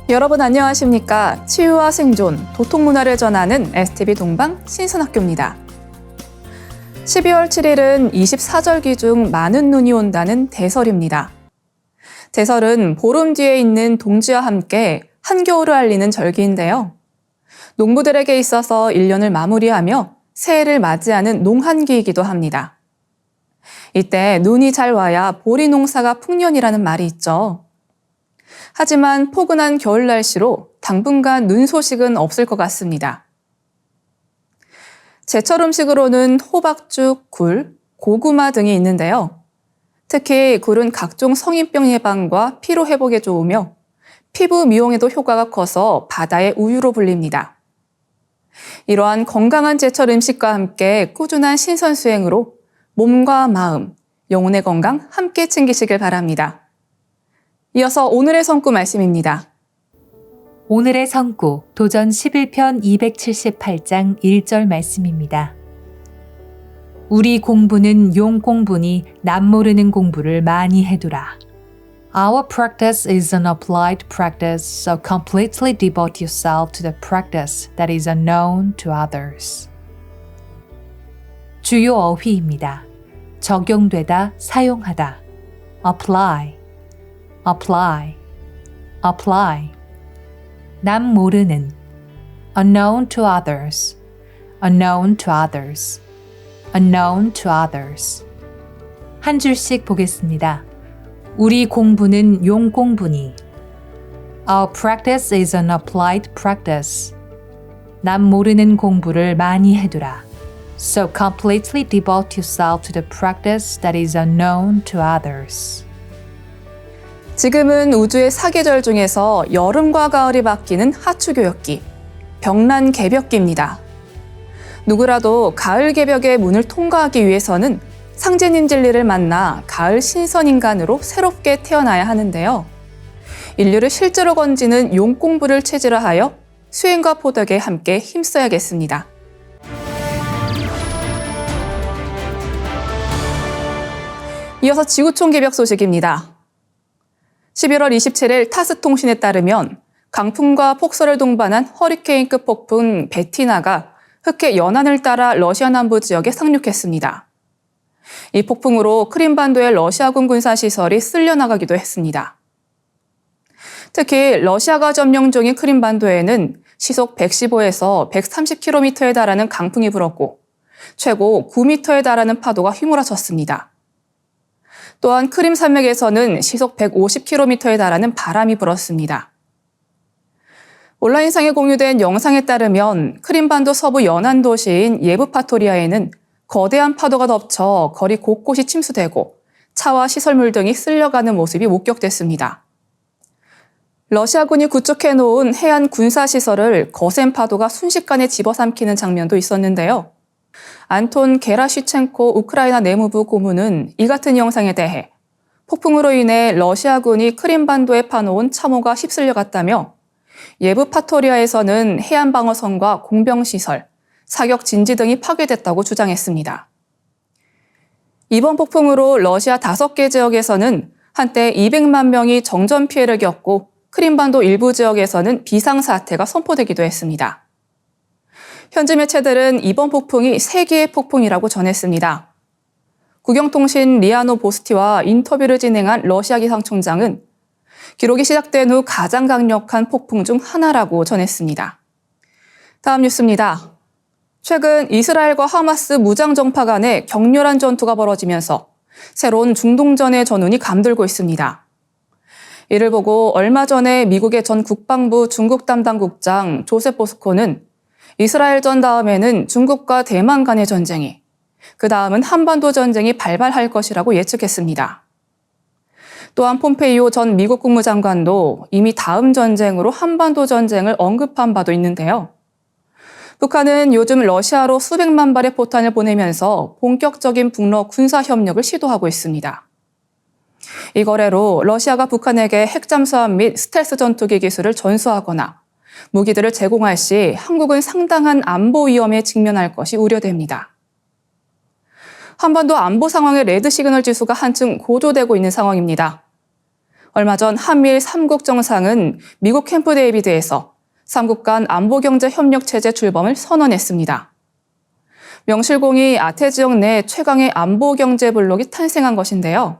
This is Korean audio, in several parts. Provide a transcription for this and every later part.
여러분 안녕하십니까? 치유와 생존, 도통문화를 전하는 STV 동방 신선학교입니다. 12월 7일은 24절기 중 많은 눈이 온다는 대설입니다. 대설은 보름 뒤에 있는 동지와 함께 한겨울을 알리는 절기인데요. 농부들에게 있어서 1년을 마무리하며 새해를 맞이하는 농한기이기도 합니다. 이때 눈이 잘 와야 보리 농사가 풍년이라는 말이 있죠. 하지만 포근한 겨울 날씨로 당분간 눈 소식은 없을 것 같습니다. 제철 음식으로는 호박죽, 굴, 고구마 등이 있는데요. 특히 굴은 각종 성인병 예방과 피로 회복에 좋으며 피부 미용에도 효과가 커서 바다의 우유로 불립니다. 이러한 건강한 제철 음식과 함께 꾸준한 신선 수행으로 몸과 마음, 영혼의 건강 함께 챙기시길 바랍니다. 이어서 오늘의 성구 말씀입니다. 오늘의 성구 도전 11편 278장 1절 말씀입니다. 우리 공부는 용 공부니 남 모르는 공부를 많이 해두라. Our practice is an applied practice, so completely devote yourself to the practice that is unknown to others. 주요 어휘입니다. 적용되다, 사용하다. apply, apply, apply. 남 모르는 unknown to others, unknown to others, unknown to others. 한 줄씩 보겠습니다. 우리 공부는 용 공부니. Our practice is an applied practice. 남 모르는 공부를 많이 해두라. So completely devote yourself to the practice that is unknown to others. 지금은 우주의 사계절 중에서 여름과 가을이 바뀌는 하추교역기, 병란 개벽기입니다. 누구라도 가을 개벽의 문을 통과하기 위해서는 상제님 진리를 만나 가을 신선인간으로 새롭게 태어나야 하는데요. 인류를 실제로 건지는 용공부를 체질화 하여 수행과 포덕에 함께 힘써야겠습니다. 이어서 지구촌 개벽 소식입니다. 11월 27일 타스 통신에 따르면 강풍과 폭설을 동반한 허리케인급 폭풍 베티나가 흑해 연안을 따라 러시아 남부 지역에 상륙했습니다. 이 폭풍으로 크림반도의 러시아군 군사시설이 쓸려나가기도 했습니다. 특히 러시아가 점령 중인 크림반도에는 시속 115에서 130km에 달하는 강풍이 불었고 최고 9m에 달하는 파도가 휘몰아쳤습니다. 또한 크림 산맥에서는 시속 150km에 달하는 바람이 불었습니다. 온라인상에 공유된 영상에 따르면 크림반도 서부 연안 도시인 예브파토리아에는 거대한 파도가 덮쳐 거리 곳곳이 침수되고 차와 시설물 등이 쓸려가는 모습이 목격됐습니다. 러시아군이 구축해놓은 해안 군사시설을 거센 파도가 순식간에 집어삼키는 장면도 있었는데요. 안톤 게라시첸코 우크라이나 내무부 고문은 이 같은 영상에 대해 폭풍으로 인해 러시아군이 크림반도에 파놓은 참호가 휩쓸려 갔다며 예브파토리아에서는 해안방어선과 공병시설, 사격 진지 등이 파괴됐다고 주장했습니다. 이번 폭풍으로 러시아 5개 지역에서는 한때 200만 명이 정전 피해를 겪고 크림반도 일부 지역에서는 비상사태가 선포되기도 했습니다. 현지 매체들은 이번 폭풍이 세계의 폭풍이라고 전했습니다. 국영통신 리아노 보스티와 인터뷰를 진행한 러시아 기상청장은 기록이 시작된 후 가장 강력한 폭풍 중 하나라고 전했습니다. 다음 뉴스입니다. 최근 이스라엘과 하마스 무장정파 간의 격렬한 전투가 벌어지면서 새로운 중동전의 전운이 감돌고 있습니다. 이를 보고 얼마 전에 미국의 전 국방부 중국 담당 국장 조셉 보스코는 이스라엘전 다음에는 중국과 대만 간의 전쟁이, 그 다음은 한반도 전쟁이 발발할 것이라고 예측했습니다. 또한 폼페이오 전 미국 국무장관도 이미 다음 전쟁으로 한반도 전쟁을 언급한 바도 있는데요. 북한은 요즘 러시아로 수백만 발의 포탄을 보내면서 본격적인 북러 군사 협력을 시도하고 있습니다. 이 거래로 러시아가 북한에게 핵잠수함 및 스텔스 전투기 기술을 전수하거나 무기들을 제공할 시 한국은 상당한 안보 위험에 직면할 것이 우려됩니다. 한반도 안보 상황의 레드 시그널 지수가 한층 고조되고 있는 상황입니다. 얼마 전 한미일 3국 정상은 미국 캠프 데이비드에서 3국 간 안보경제협력체제 출범을 선언했습니다. 명실공히 아태 지역 내 최강의 안보경제 블록이 탄생한 것인데요.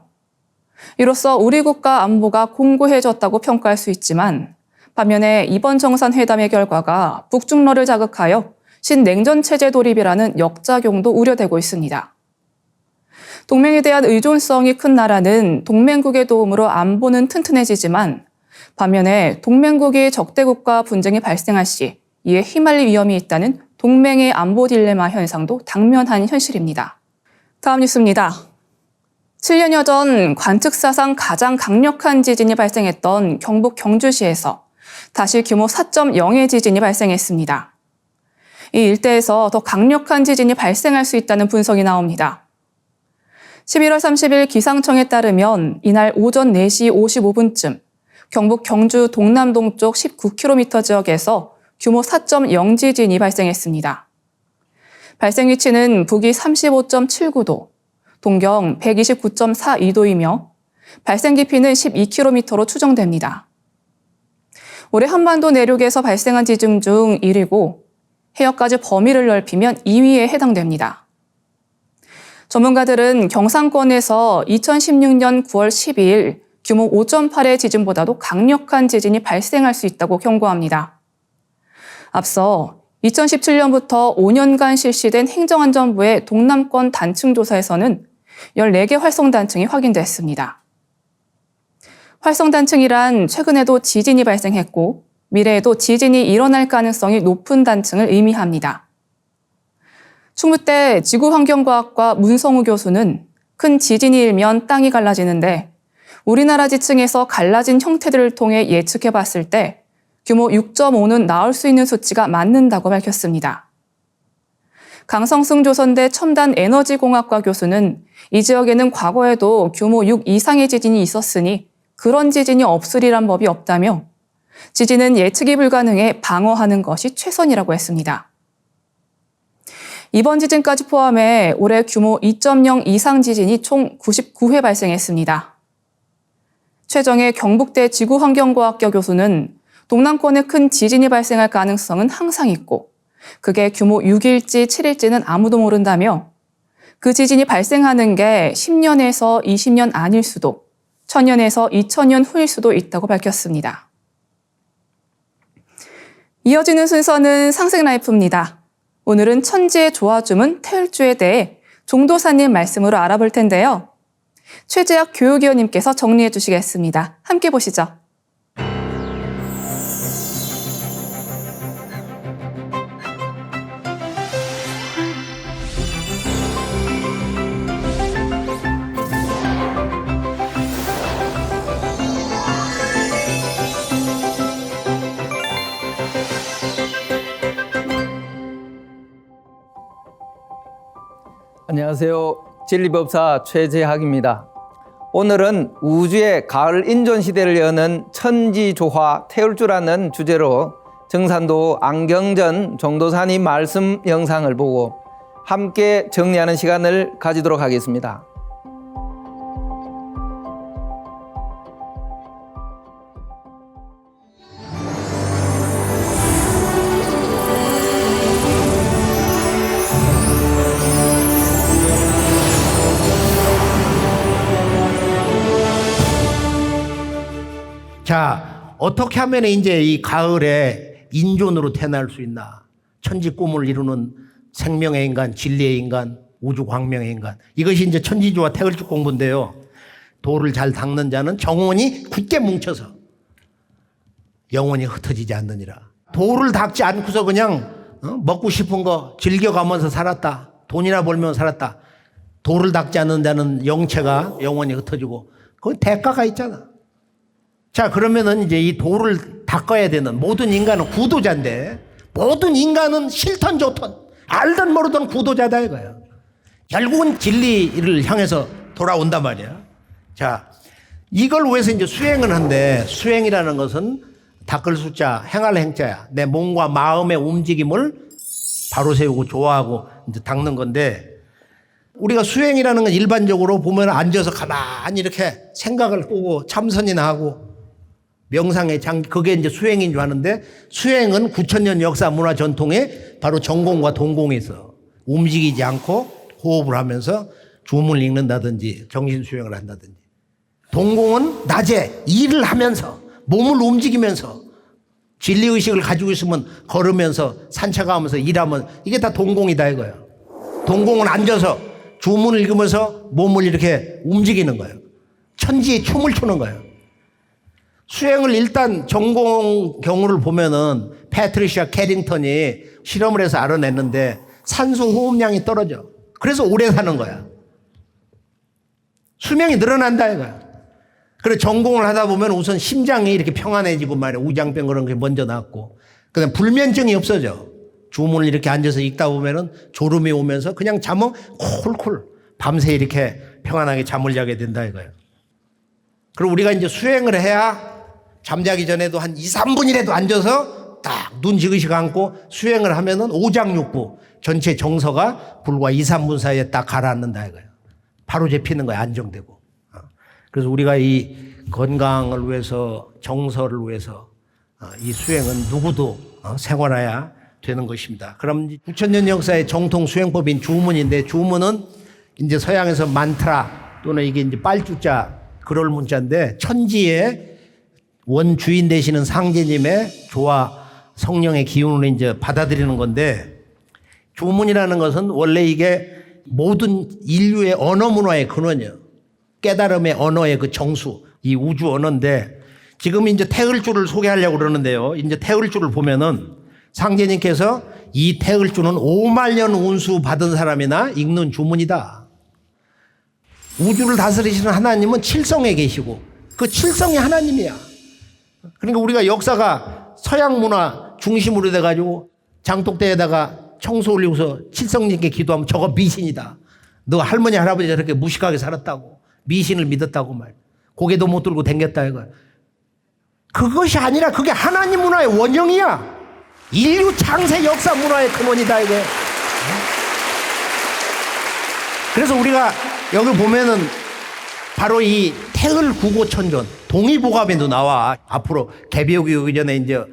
이로써 우리 국가 안보가 공고해졌다고 평가할 수 있지만 반면에 이번 정상회담의 결과가 북중러를 자극하여 신냉전체제 돌입이라는 역작용도 우려되고 있습니다. 동맹에 대한 의존성이 큰 나라는 동맹국의 도움으로 안보는 튼튼해지지만 반면에 동맹국이 적대국과 분쟁이 발생할 시 이에 휘말릴 위험이 있다는 동맹의 안보 딜레마 현상도 당면한 현실입니다. 다음 뉴스입니다. 7년여 전 관측사상 가장 강력한 지진이 발생했던 경북 경주시에서 다시 규모 4.0의 지진이 발생했습니다. 이 일대에서 더 강력한 지진이 발생할 수 있다는 분석이 나옵니다. 11월 30일 기상청에 따르면 이날 오전 4시 55분쯤 경북 경주 동남동쪽 19km 지역에서 규모 4.0 지진이 발생했습니다. 발생 위치는 북위 35.79도, 동경 129.42도이며 발생 깊이는 12km로 추정됩니다. 올해 한반도 내륙에서 발생한 지진 중 1위고 해역까지 범위를 넓히면 2위에 해당됩니다. 전문가들은 경상권에서 2016년 9월 12일 규모 5.8의 지진보다도 강력한 지진이 발생할 수 있다고 경고합니다. 앞서 2017년부터 5년간 실시된 행정안전부의 동남권 단층 조사에서는 14개 활성단층이 확인됐습니다. 활성단층이란 최근에도 지진이 발생했고 미래에도 지진이 일어날 가능성이 높은 단층을 의미합니다. 충무대 지구환경과학과 문성우 교수는 큰 지진이 일면 땅이 갈라지는데 우리나라 지층에서 갈라진 형태들을 통해 예측해 봤을 때 규모 6.5는 나올 수 있는 수치가 맞는다고 밝혔습니다. 강성승 조선대 첨단에너지공학과 교수는 이 지역에는 과거에도 규모 6 이상의 지진이 있었으니 그런 지진이 없으리란 법이 없다며 지진은 예측이 불가능해 방어하는 것이 최선이라고 했습니다. 이번 지진까지 포함해 올해 규모 2.0 이상 지진이 총 99회 발생했습니다. 최정의 경북대 지구환경과학과 교수는 동남권에 큰 지진이 발생할 가능성은 항상 있고 그게 규모 6일지 7일지는 아무도 모른다며 그 지진이 발생하는 게 10년에서 20년 아닐 수도 1000년에서 2000년 후일 수도 있다고 밝혔습니다. 이어지는 순서는 상생라이프입니다. 오늘은 천지의 조화주문 태을주에 대해 종도사님 말씀으로 알아볼 텐데요. 최재학 교육위원님께서 정리해 주시겠습니다. 함께 보시죠. 안녕하세요. 진리법사 최재학입니다. 오늘은 우주의 가을 인존시대를 여는 천지조화 태울주라는 주제로 정산도 안경전 종도사님 말씀 영상을 보고 함께 정리하는 시간을 가지도록 하겠습니다. 자, 어떻게 하면 이제 이 가을에 인존으로 태어날 수 있나? 천지 꿈을 이루는 생명의 인간, 진리의 인간, 우주 광명의 인간. 이것이 이제 천지조화 태을주 공부인데요. 도를 잘 닦는 자는 정원이 굳게 뭉쳐서 영원히 흩어지지 않느니라. 도를 닦지 않고서 그냥 먹고 싶은 거 즐겨가면서 살았다. 돈이나 벌면 살았다. 도를 닦지 않는 자는 영체가 영원히 흩어지고 그건 대가가 있잖아. 자, 그러면은 이제 이 도를 닦아야 되는 모든 인간은 구도자인데 모든 인간은 싫든 좋든 알든 모르든 구도자다 이거야. 결국은 진리를 향해서 돌아온단 말이야. 자, 이걸 위해서 이제 수행을 한데 수행이라는 것은 닦을 숫자, 행할 행자야. 내 몸과 마음의 움직임을 바로 세우고 좋아하고 이제 닦는 건데 우리가 수행이라는 건 일반적으로 보면 앉아서 가만히 이렇게 생각을 끄고 참선이나 하고 명상의 그게 이제 수행인 줄 아는데, 수행은 9,000년 역사 문화 전통에 바로 정공과 동공에서 움직이지 않고 호흡을 하면서 주문을 읽는다든지 정신 수행을 한다든지, 동공은 낮에 일을 하면서 몸을 움직이면서 진리의식을 가지고 있으면 걸으면서 산책하면서 일하면 이게 다 동공이다 이거예요. 동공은 앉아서 주문을 읽으면서 몸을 이렇게 움직이는 거예요. 천지에 춤을 추는 거예요. 수행을 일단 전공 경우를 보면은 패트리시아 캐링턴이 실험을 해서 알아냈는데 산소 호흡량이 떨어져. 그래서 오래 사는 거야. 수명이 늘어난다 이거야. 그래서 전공을 하다 보면 우선 심장이 이렇게 평안해지고 말이야. 우장병 그런 게 먼저 낫고. 그다음 불면증이 없어져. 주문을 이렇게 앉아서 읽다 보면은 졸음이 오면서 그냥 잠은 콜콜 밤새 이렇게 평안하게 잠을 자게 된다 이거예요. 그리고 우리가 이제 수행을 해야 잠자기 전에도 한 2, 3분이라도 앉아서 딱 눈 지그시 감고 수행을 하면은 오장육부 전체 정서가 불과 2, 3분 사이에 딱 가라앉는다 이거예요. 바로 잡히는 거예요. 안정되고. 그래서 우리가 이 건강을 위해서 정서를 위해서 이 수행은 누구도 생활해야 되는 것입니다. 그럼 9,000년 역사의 정통 수행법인 주문인데, 주문은 이제 서양에서 만트라 또는 이게 이제 빨주자 그럴 문자인데, 천지의 원주인 되시는 상제님의 조화 성령의 기운을 이제 받아들이는 건데, 주문이라는 것은 원래 이게 모든 인류의 언어 문화의 근원이에요. 깨달음의 언어의 그 정수, 이 우주 언어인데, 지금 이제 태을주를 소개하려고 그러는데요. 이제 태을주를 보면은 상제님께서 이 태을주는 5만 년 운수 받은 사람이나 읽는 주문이다. 우주를 다스리시는 하나님은 칠성에 계시고 그 칠성이 하나님이야. 그러니까 우리가 역사가 서양 문화 중심으로 돼가지고 장독대에다가 청소 올리고서 칠성님께 기도하면 저거 미신이다. 너 할머니 할아버지 저렇게 무식하게 살았다고, 미신을 믿었다고 말, 고개도 못 들고 댕겼다 이거. 그것이 아니라 그게 하나님 문화의 원형이야. 인류 창세 역사 문화의 근원이다 이거. 그래서 우리가 여기 보면은 바로 이 태을 구고천존 동의보감에도 나와. 앞으로 개벽이 오기 전에 이제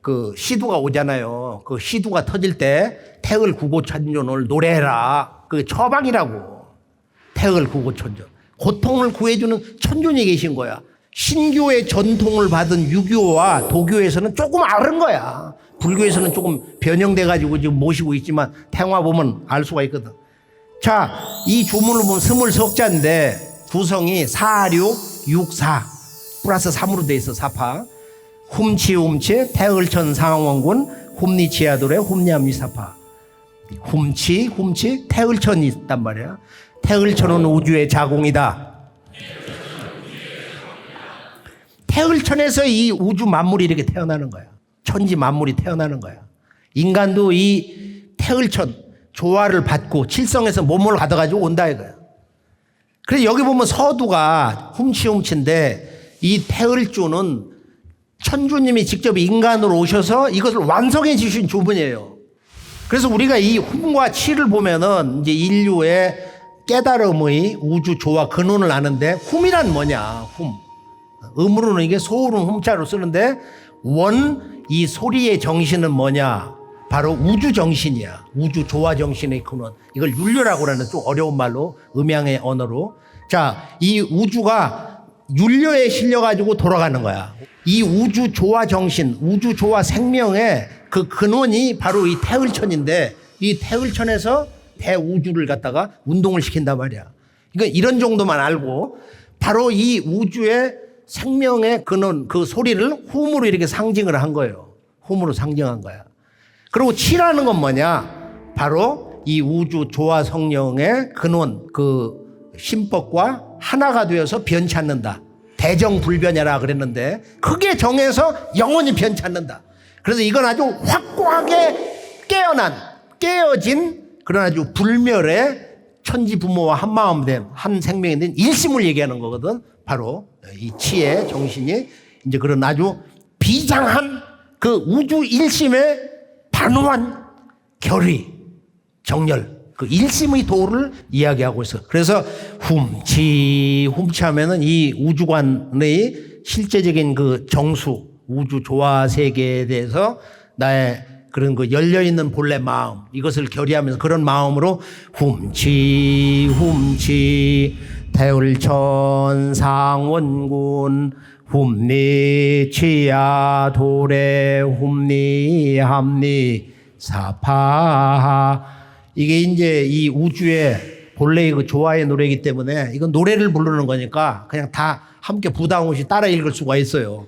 그 시두가 오잖아요. 그 시두가 터질 때 태을 구고천존을 노래해라. 그게 처방이라고. 태을 구고천존. 고통을 구해주는 천존이 계신 거야. 신교의 전통을 받은 유교와 도교에서는 조금 다른 거야. 불교에서는 조금 변형돼가지고 지금 모시고 있지만 태화 보면 알 수가 있거든. 자, 이 주문을 보면 20석자인데 구성이 4, 6, 6, 4 플러스 3으로 돼 있어. 사파. 훔치 태을천 상원군 훔니치아돌의 훔냠미사파. 훔치 태을천이 있단 말이야. 태을천은 우주의 자공이다. 태을천에서 이 우주 만물이 이렇게 태어나는 거야. 천지 만물이 태어나는 거야. 인간도 이 태을천 조화를 받고 칠성에서 몸을 받아가지고 온다 이거야. 그래서 여기 보면 서두가 훔치인데 이 태을주는 천주님이 직접 인간으로 오셔서 이것을 완성해 주신 주문이에요. 그래서 우리가 이 훔과 치를 보면은 이제 인류의 깨달음의 우주 조화 근원을 아는데, 훔이란 뭐냐? 훔. 음으로는 이게 소울은 훔자로 쓰는데 이 소리의 정신은 뭐냐? 바로 우주 정신이야. 우주 조화 정신의 근원. 이걸 윤료라고 하는 좀 어려운 말로, 음양의 언어로. 자, 이 우주가 윤료에 실려가지고 돌아가는 거야. 이 우주 조화 정신, 우주 조화 생명의 그 근원이 바로 이 태을천인데, 이 태을천에서 대우주를 갖다가 운동을 시킨단 말이야. 그러니까 이런 정도만 알고 바로 이 우주의 생명의 근원, 그 소리를 훔으로 이렇게 상징을 한 거예요. 훔으로 상징한 거야. 그리고 치라는 건 뭐냐? 바로 이 우주 조화 성령의 근원, 그 신법과 하나가 되어서 변치 않는다. 대정불변이라 그랬는데 크게 정해서 영원히 변치 않는다. 그래서 이건 아주 확고하게 깨어진 그런 아주 불멸의 천지 부모와 한 마음 된 한 생명이 된 일심을 얘기하는 거거든. 바로 이 치의 정신이 이제 그런 아주 비장한 그 우주 일심의 단호한 결의, 정열, 그 일심의 도를 이야기하고 있어. 그래서 훔치 하면은 이 우주관의 실제적인 그 정수, 우주 조화 세계에 대해서 나의 그런 그 열려있는 본래 마음, 이것을 결의하면서 그런 마음으로 훔치 태울천 상원군 훔리치야 도래 훔리함리 사파. 이게 이제 이 우주의 본래의 그 조화의 노래이기 때문에 이건 노래를 부르는 거니까 그냥 다 함께 부담 없이 따라 읽을 수가 있어요.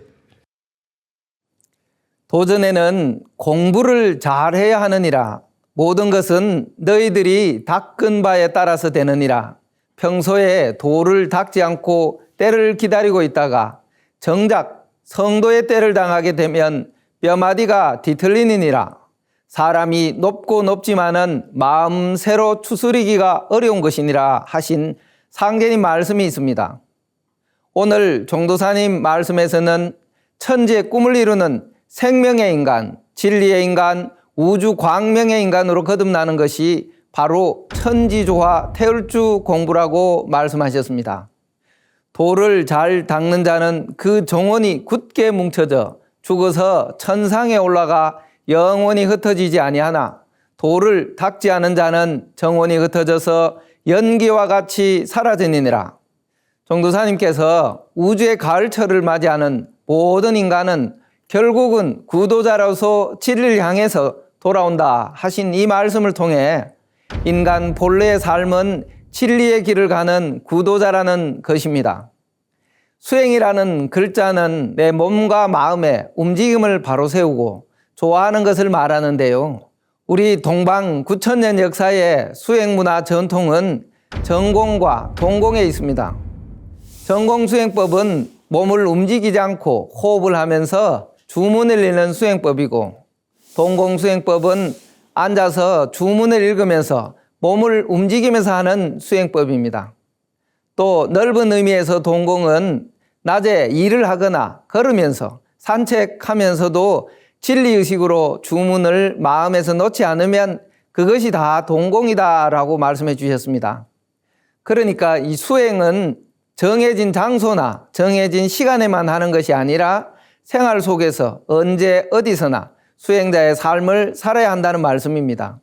도전에는 공부를 잘해야 하느니라. 모든 것은 너희들이 닦은 바에 따라서 되느니라. 평소에 도를 닦지 않고 때를 기다리고 있다가 정작 성도의 때를 당하게 되면 뼈마디가 뒤틀리느니라. 사람이 높고 높지만은 마음새로 추스리기가 어려운 것이니라 하신 상제님 말씀이 있습니다. 오늘 종도사님 말씀에서는 천지의 꿈을 이루는 생명의 인간, 진리의 인간, 우주 광명의 인간으로 거듭나는 것이 바로 천지조화 태울주 공부라고 말씀하셨습니다. 도를 잘 닦는 자는 그 정원이 굳게 뭉쳐져 죽어서 천상에 올라가 영원히 흩어지지 아니하나 도를 닦지 않은 자는 정원이 흩어져서 연기와 같이 사라지니라. 종도사님께서 우주의 가을철을 맞이하는 모든 인간은 결국은 구도자로서 진리를 향해서 돌아온다 하신 이 말씀을 통해 인간 본래의 삶은 진리의 길을 가는 구도자라는 것입니다. 수행이라는 글자는 내 몸과 마음의 움직임을 바로 세우고 좋아하는 것을 말하는데요. 우리 동방 9,000년 역사의 수행문화 전통은 정공과 동공에 있습니다. 정공수행법은 몸을 움직이지 않고 호흡을 하면서 주문을 읽는 수행법이고, 동공수행법은 앉아서 주문을 읽으면서 몸을 움직이면서 하는 수행법입니다. 또 넓은 의미에서 동공은 낮에 일을 하거나 걸으면서 산책하면서도 진리의식으로 주문을 마음에서 놓지 않으면 그것이 다 동공이다라고 말씀해 주셨습니다. 그러니까 이 수행은 정해진 장소나 정해진 시간에만 하는 것이 아니라 생활 속에서 언제 어디서나 수행자의 삶을 살아야 한다는 말씀입니다.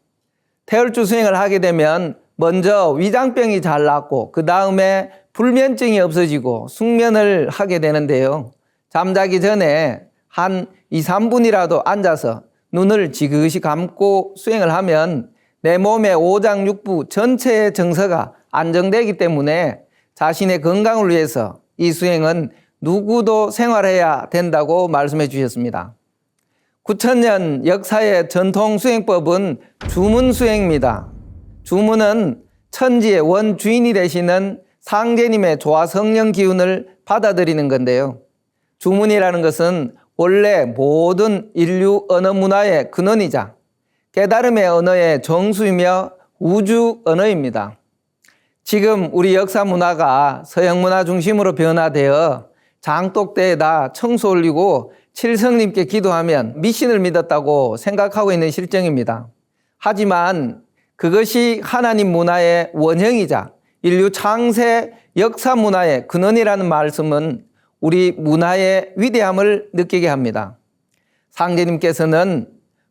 태울주 수행을 하게 되면 먼저 위장병이 잘 낫고 그 다음에 불면증이 없어지고 숙면을 하게 되는데요. 잠자기 전에 한 2, 3분이라도 앉아서 눈을 지그시 감고 수행을 하면 내 몸의 오장육부 전체의 정서가 안정되기 때문에 자신의 건강을 위해서 이 수행은 누구도 생활해야 된다고 말씀해 주셨습니다. 9,000년 역사의 전통 수행법은 주문 수행입니다. 주문은 천지의 원주인이 되시는 상제님의 조화 성령 기운을 받아들이는 건데요. 주문이라는 것은 원래 모든 인류 언어 문화의 근원이자 깨달음의 언어의 정수이며 우주 언어입니다. 지금 우리 역사 문화가 서양 문화 중심으로 변화되어 장독대에다 청수 올리고 칠성님께 기도하면 미신을 믿었다고 생각하고 있는 실정입니다. 하지만 그것이 하나님 문화의 원형이자 인류 창세 역사 문화의 근원이라는 말씀은 우리 문화의 위대함을 느끼게 합니다. 상제님께서는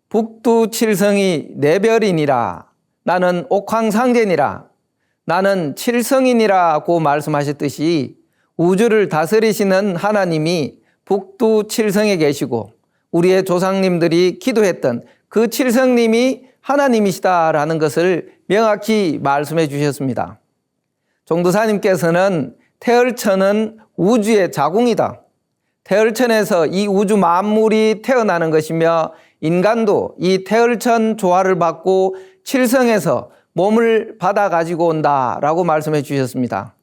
북두칠성이 내별이니라, 나는 옥황상제니라, 나는 칠성이니라고 말씀하셨듯이 우주를 다스리시는 하나님이 북두칠성에 계시고 우리의 조상님들이 기도했던 그 칠성님이 하나님이시다라는 것을 명확히 말씀해 주셨습니다. 종도사님께서는 태열천은 우주의 자궁이다. 태열천에서 이 우주 만물이 태어나는 것이며 인간도 이 태열천 조화를 받고 칠성에서 몸을 받아 가지고 온다라고 말씀해 주셨습니다.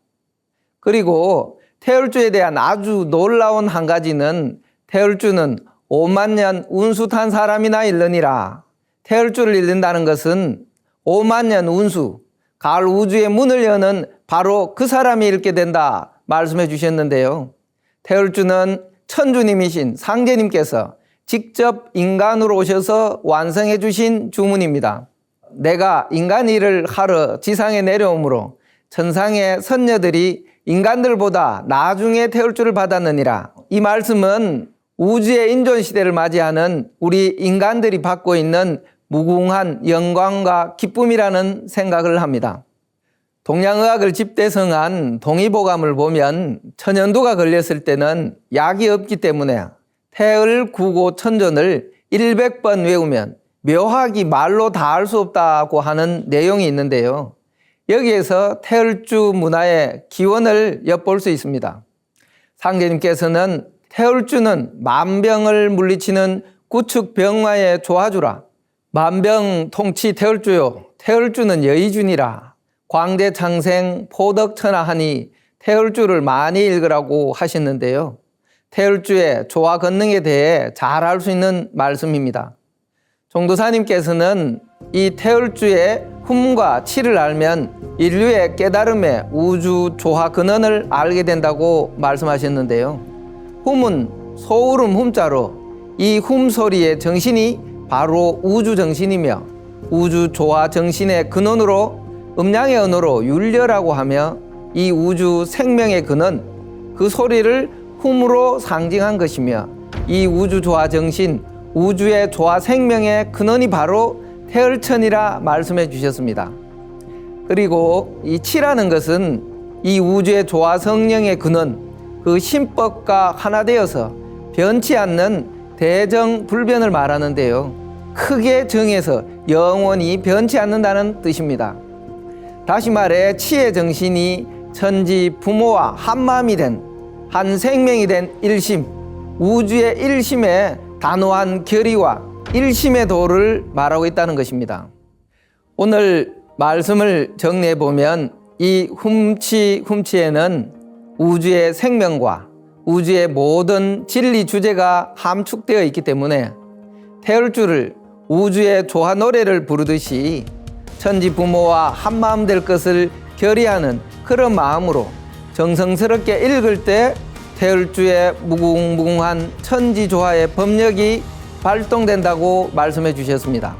그리고 태열주에 대한 아주 놀라운 한 가지는 태열주는 5만 년 운수 탄 사람이나 일느니라. 태열주를 읽는다는 것은 5만 년 운수, 가을 우주의 문을 여는 바로 그 사람이 읽게 된다 말씀해 주셨는데요. 태열주는 천주님이신 상제님께서 직접 인간으로 오셔서 완성해 주신 주문입니다. 내가 인간 일을 하러 지상에 내려오므로 천상의 선녀들이 인간들보다 나중에 태울 줄을 받았느니라. 이 말씀은 우주의 인존 시대를 맞이하는 우리 인간들이 받고 있는 무궁한 영광과 기쁨이라는 생각을 합니다. 동양의학을 집대성한 동의보감을 보면 천연두가 걸렸을 때는 약이 없기 때문에 태을 구고 천존을 100번 외우면 묘하기 말로 다 할 수 없다고 하는 내용이 있는데요. 여기에서 태을주 문화의 기원을 엿볼 수 있습니다. 상제님께서는 태을주는 만병을 물리치는 구축병화의 조화주라. 만병 통치 태을주요. 태을주는 여의준이라. 광대창생 포덕천하하니 태을주를 많이 읽으라고 하셨는데요. 태을주의 조화 건능에 대해 잘 알 수 있는 말씀입니다. 종도사님께서는 이 태을주의 흠과 치를 알면 인류의 깨달음의 우주 조화 근원을 알게 된다고 말씀하셨는데요. 흠은 소울음 흠자로 이 흠 소리의 정신이 바로 우주 정신이며 우주 조화 정신의 근원으로 음양의 언어로 율려라고 하며 이 우주 생명의 근원, 그 소리를 흠으로 상징한 것이며 이 우주 조화 정신, 우주의 조화 생명의 근원이 바로 태을천이라 말씀해 주셨습니다. 그리고 이 치라는 것은 이 우주의 조화 성령의 근원, 그 신법과 하나 되어서 변치 않는 대정불변을 말하는데요. 크게 정해서 영원히 변치 않는다는 뜻입니다. 다시 말해 치의 정신이 천지 부모와 한마음이 된, 한 생명이 된 일심, 우주의 일심의 단호한 결의와 일심의 도를 말하고 있다는 것입니다. 오늘 말씀을 정리해 보면 이 훔치에는 우주의 생명과 우주의 모든 진리 주제가 함축되어 있기 때문에 태을주를 우주의 조화 노래를 부르듯이 천지 부모와 한마음 될 것을 결의하는 그런 마음으로 정성스럽게 읽을 때 태을주의 무궁무궁한 천지 조화의 법력이 발동된다고 말씀해 주셨습니다.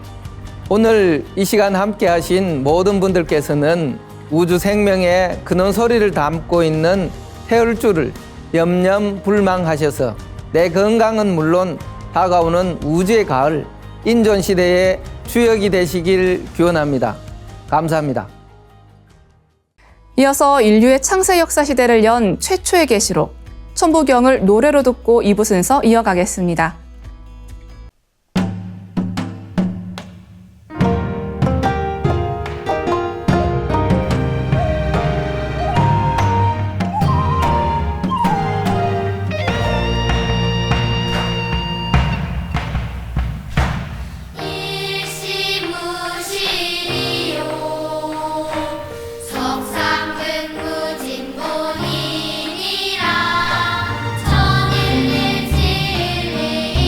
오늘 이 시간 함께 하신 모든 분들께서는 우주 생명의 근원 소리를 담고 있는 태을주를 염염불망하셔서 내 건강은 물론 다가오는 우주의 가을, 인존시대의 주역이 되시길 기원합니다. 감사합니다. 이어서 인류의 창세 역사 시대를 연 최초의 계시록, 천부경을 노래로 듣고 2부 순서 이어가겠습니다. 석상근무진본이니라 천일일진리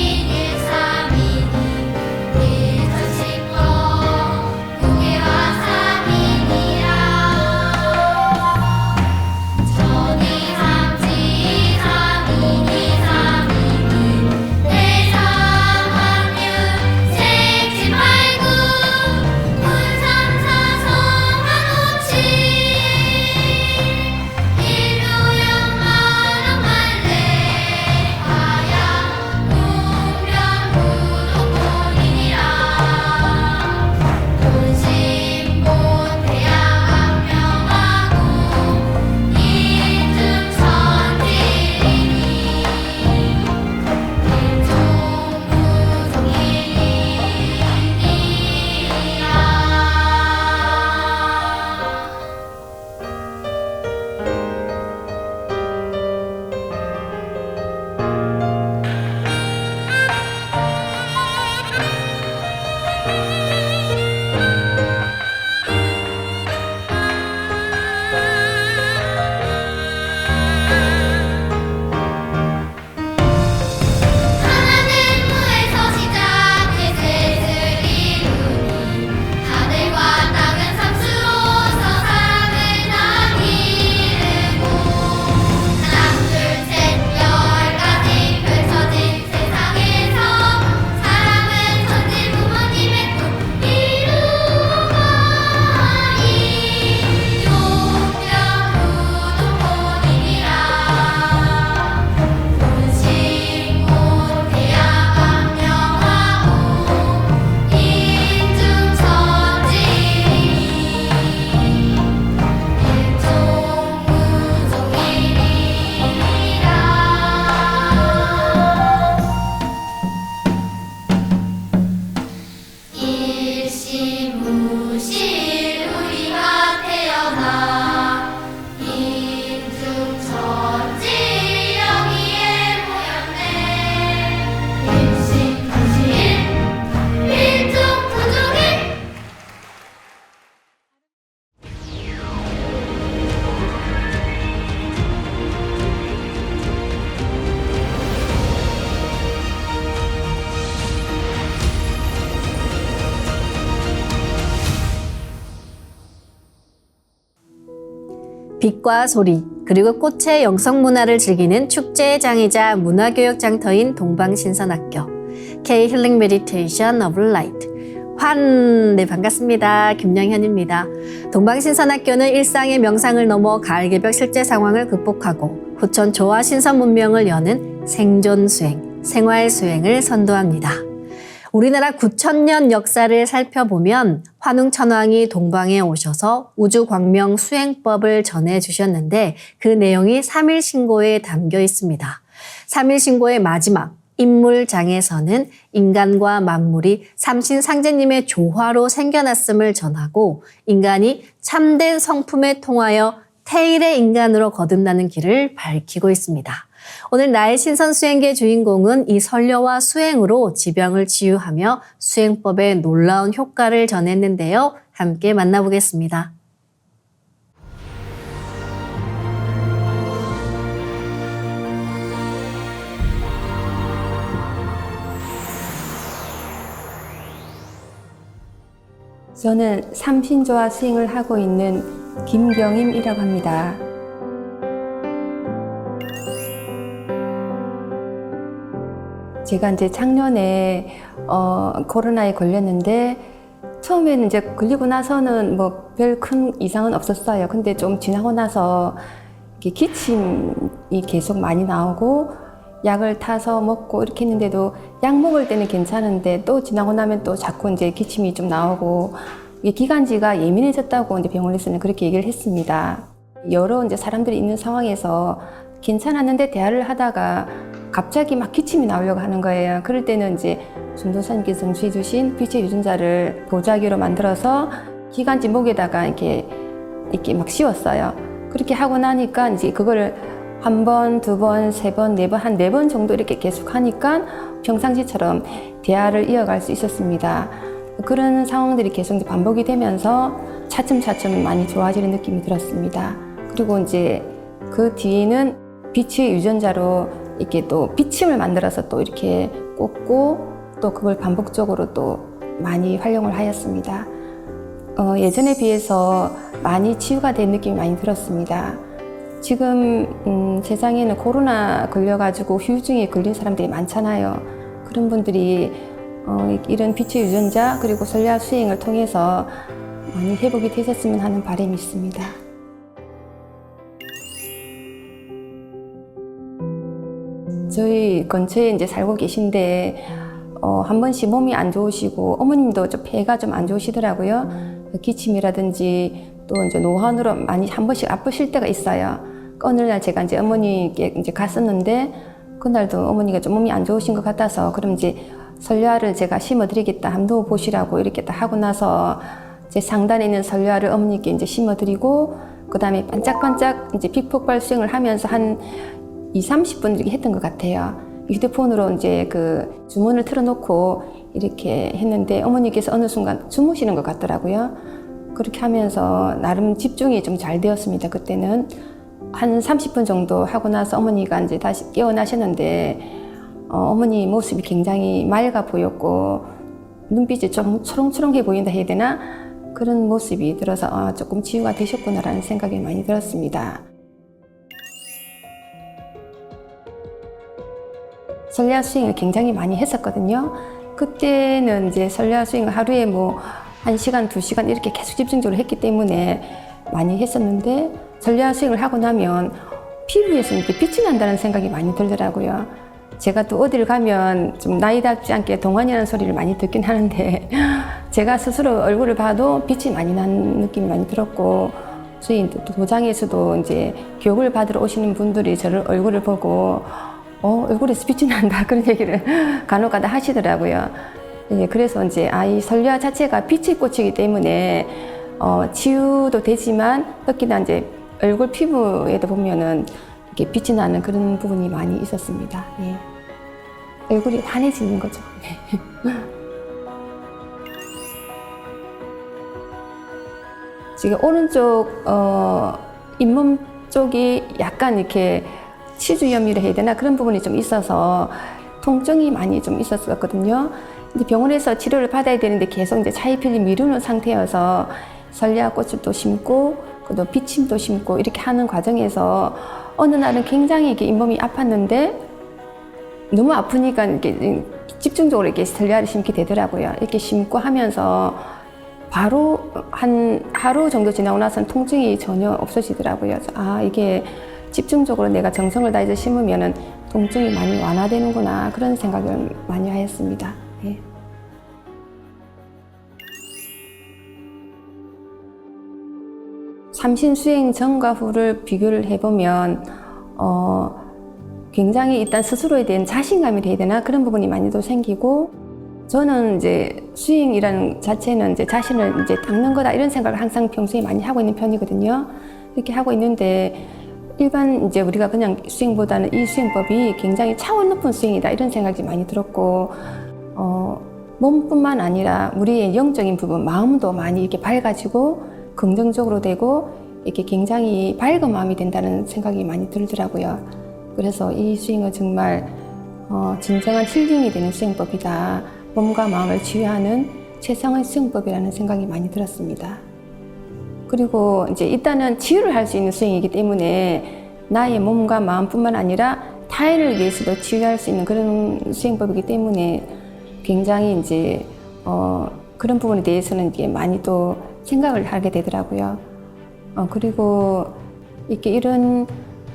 빛과 소리, 그리고 꽃의 영성 문화를 즐기는 축제의 장이자 문화교육 장터인 동방신선학교 K-힐링 메디테이션 오브 라이트 네, 반갑습니다. 김영현입니다. 동방신선학교는 일상의 명상을 넘어 가을 개벽 실제 상황을 극복하고 후천 조화 신선 문명을 여는 생존 수행, 생활 수행을 선도합니다. 우리나라 9,000년 역사를 살펴보면 환웅천왕이 동방에 오셔서 우주광명 수행법을 전해주셨는데 그 내용이 3일 신고에 담겨 있습니다. 3일 신고의 마지막 인물장에서는 인간과 만물이 삼신상제님의 조화로 생겨났음을 전하고 인간이 참된 성품에 통하여 태일의 인간으로 거듭나는 길을 밝히고 있습니다. 오늘 나의 신선수행계 주인공은 이 선려와 수행으로 지병을 치유하며 수행법의 놀라운 효과를 전했는데요. 함께 만나보겠습니다. 저는 삼신조화 수행을 하고 있는 김경임이라고 합니다. 제가 이제 작년에 코로나에 걸렸는데 처음에는 이제 걸리고 나서는 뭐 별 큰 이상은 없었어요. 근데 좀 지나고 나서 이렇게 기침이 계속 많이 나오고 약을 타서 먹고 이렇게 했는데도 약 먹을 때는 괜찮은데 또 지나고 나면 또 자꾸 이제 기침이 좀 나오고 이게 기관지가 예민해졌다고 이제 병원에서는 그렇게 얘기를 했습니다. 여러 이제 사람들이 있는 상황에서 괜찮았는데 대화를 하다가 갑자기 막 기침이 나오려고 하는 거예요. 그럴 때는 이제 전도사님께서 전수해 주신 빛의 유전자를 보자기로 만들어서 기관지 목에다가 이렇게 막 씌웠어요. 그렇게 하고 나니까 이제 그거를 한 번, 두 번, 세 번, 네 번, 한 네 번 정도 이렇게 계속 하니까 평상시처럼 대화를 이어갈 수 있었습니다. 그런 상황들이 계속 이제 반복이 되면서 차츰차츰 많이 좋아지는 느낌이 들었습니다. 그리고 이제 그 뒤에는 빛의 유전자로 이렇게 또 비침을 만들어서 또 이렇게 꽂고 또 그걸 반복적으로 또 많이 활용을 하였습니다. 예전에 비해서 많이 치유가 된 느낌이 많이 들었습니다. 지금 세상에는 코로나 걸려가지고 후유증에 걸린 사람들이 많잖아요. 그런 분들이 이런 빛의 유전자 그리고 선략 수행을 통해서 많이 회복이 되셨으면 하는 바람이 있습니다. 저희 근처에 이제 살고 계신데 한 번씩 몸이 안 좋으시고 어머님도 좀 폐가 좀 안 좋으시더라고요. 기침이라든지 또 이제 노환으로 많이 한 번씩 아프실 때가 있어요. 어느 날 제가 이제 어머니께 이제 갔었는데 그날도 어머니가 좀 몸이 안 좋으신 것 같아서 그럼 이제 설야를 제가 심어드리겠다 한번 보시라고 이렇게 딱 하고 나서 제 상단에 있는 설야를 어머니께 이제 심어드리고 그 다음에 반짝반짝 이제 빛폭발 수행을 하면서 한 20-30분 이렇게 했던 것 같아요. 휴대폰으로 이제 그 주문을 틀어놓고 이렇게 했는데 어머니께서 어느 순간 주무시는 것 같더라고요. 그렇게 하면서 나름 집중이 좀 잘 되었습니다. 그때는 한 30분 정도 하고 나서 어머니가 이제 다시 깨어나셨는데 어머니 모습이 굉장히 맑아 보였고 눈빛이 좀 초롱초롱해 보인다 해야 되나? 그런 모습이 들어서 조금 치유가 되셨구나라는 생각이 많이 들었습니다. 선략 수행을 굉장히 많이 했었거든요. 그때는 이제 선략 수행을 하루에 뭐 1시간, 2시간 이렇게 계속 집중적으로 했기 때문에 많이 했었는데 선략 수행을 하고 나면 피부에서 이렇게 빛이 난다는 생각이 많이 들더라고요. 제가 또 어딜 가면 좀 나이답지 않게 동안이라는 소리를 많이 듣긴 하는데 제가 스스로 얼굴을 봐도 빛이 많이 나는 느낌이 많이 들었고 저희 도장에서도 이제 교육을 받으러 오시는 분들이 저를 얼굴을 보고 얼굴에서 빛이 난다 그런 얘기를 간혹가다 하시더라고요. 예, 그래서 이제 이 설야 자체가 빛의 꽃이기 때문에 치유도 되지만 특히나 이제 얼굴 피부에도 보면은 이렇게 빛이 나는 그런 부분이 많이 있었습니다. 예. 얼굴이 환해지는 거죠. 지금 오른쪽 잇몸 쪽이 약간 이렇게 치주염이라 해야 되나 그런 부분이 좀 있어서 통증이 많이 좀 있었거든요. 근데 병원에서 치료를 받아야 되는데 계속 이제 차이필리 미루는 상태여서 설리아꽃을 또 심고 또 비침도 심고 이렇게 하는 과정에서 어느 날은 굉장히 이게 잇몸이 아팠는데 너무 아프니까 이렇게 집중적으로 이렇게 스텔리아를 심게 되더라고요. 이렇게 심고 하면서 바로 한 하루 정도 지나고 나서는 통증이 전혀 없어지더라고요. 아, 이게 집중적으로 내가 정성을 다해서 심으면은 통증이 많이 완화되는구나, 그런 생각을 많이 하였습니다. 예. 삼신 수행 전과 후를 비교를 해보면 굉장히 일단 스스로에 대한 자신감이 돼야 되나, 그런 부분이 많이도 생기고, 저는 이제 수행이라는 자체는 이제 자신을 이제 닦는 거다, 이런 생각을 항상 평소에 많이 하고 있는 편이거든요. 이렇게 하고 있는데 일반 이제 우리가 그냥 수행보다는 이 수행법이 굉장히 차원 높은 수행이다, 이런 생각이 많이 들었고, 몸뿐만 아니라 우리의 영적인 부분, 마음도 많이 이렇게 밝아지고 긍정적으로 되고 이렇게 굉장히 밝은 마음이 된다는 생각이 많이 들더라고요. 그래서 이 수행은 정말 진정한 힐링이 되는 수행법이다, 몸과 마음을 치유하는 최상의 수행법이라는 생각이 많이 들었습니다. 그리고 이제 일단은 치유를 할 수 있는 수행이기 때문에 나의 몸과 마음뿐만 아니라 타인을 위해서도 치유할 수 있는 그런 수행법이기 때문에 굉장히 이제 그런 부분에 대해서는 이게 많이 또 생각을 하게 되더라고요. 그리고 이렇게 이런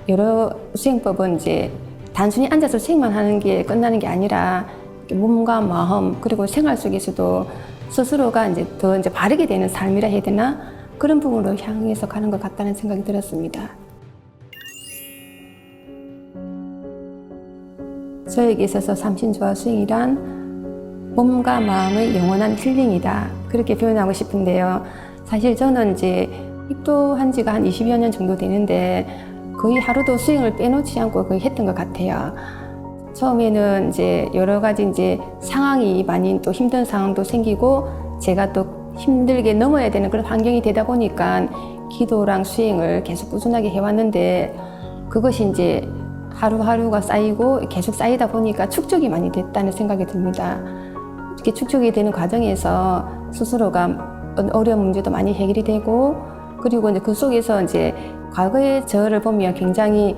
여러 수행법은 이제 단순히 앉아서 수행만 하는 게 끝나는 게 아니라 몸과 마음 그리고 생활 속에서도 스스로가 이제 더 이제 바르게 되는 삶이라 해야 되나, 그런 부분으로 향해서 가는 것 같다는 생각이 들었습니다. 저에게 있어서 삼신조화 수행이란 몸과 마음의 영원한 힐링이다, 그렇게 표현하고 싶은데요. 사실 저는 이제 입도한 지가 한 20여 년 정도 되는데 거의 하루도 수행을 빼놓지 않고 거의 했던 것 같아요. 처음에는 이제 여러 가지 이제 상황이 많이 또 힘든 상황도 생기고 제가 또 힘들게 넘어야 되는 그런 환경이 되다 보니까 기도랑 수행을 계속 꾸준하게 해왔는데, 그것이 이제 하루하루가 쌓이고 계속 쌓이다 보니까 축적이 많이 됐다는 생각이 듭니다. 이렇게 축적이 되는 과정에서 스스로가 어려운 문제도 많이 해결이 되고, 그리고 이제 그 속에서 이제 과거의 저를 보면 굉장히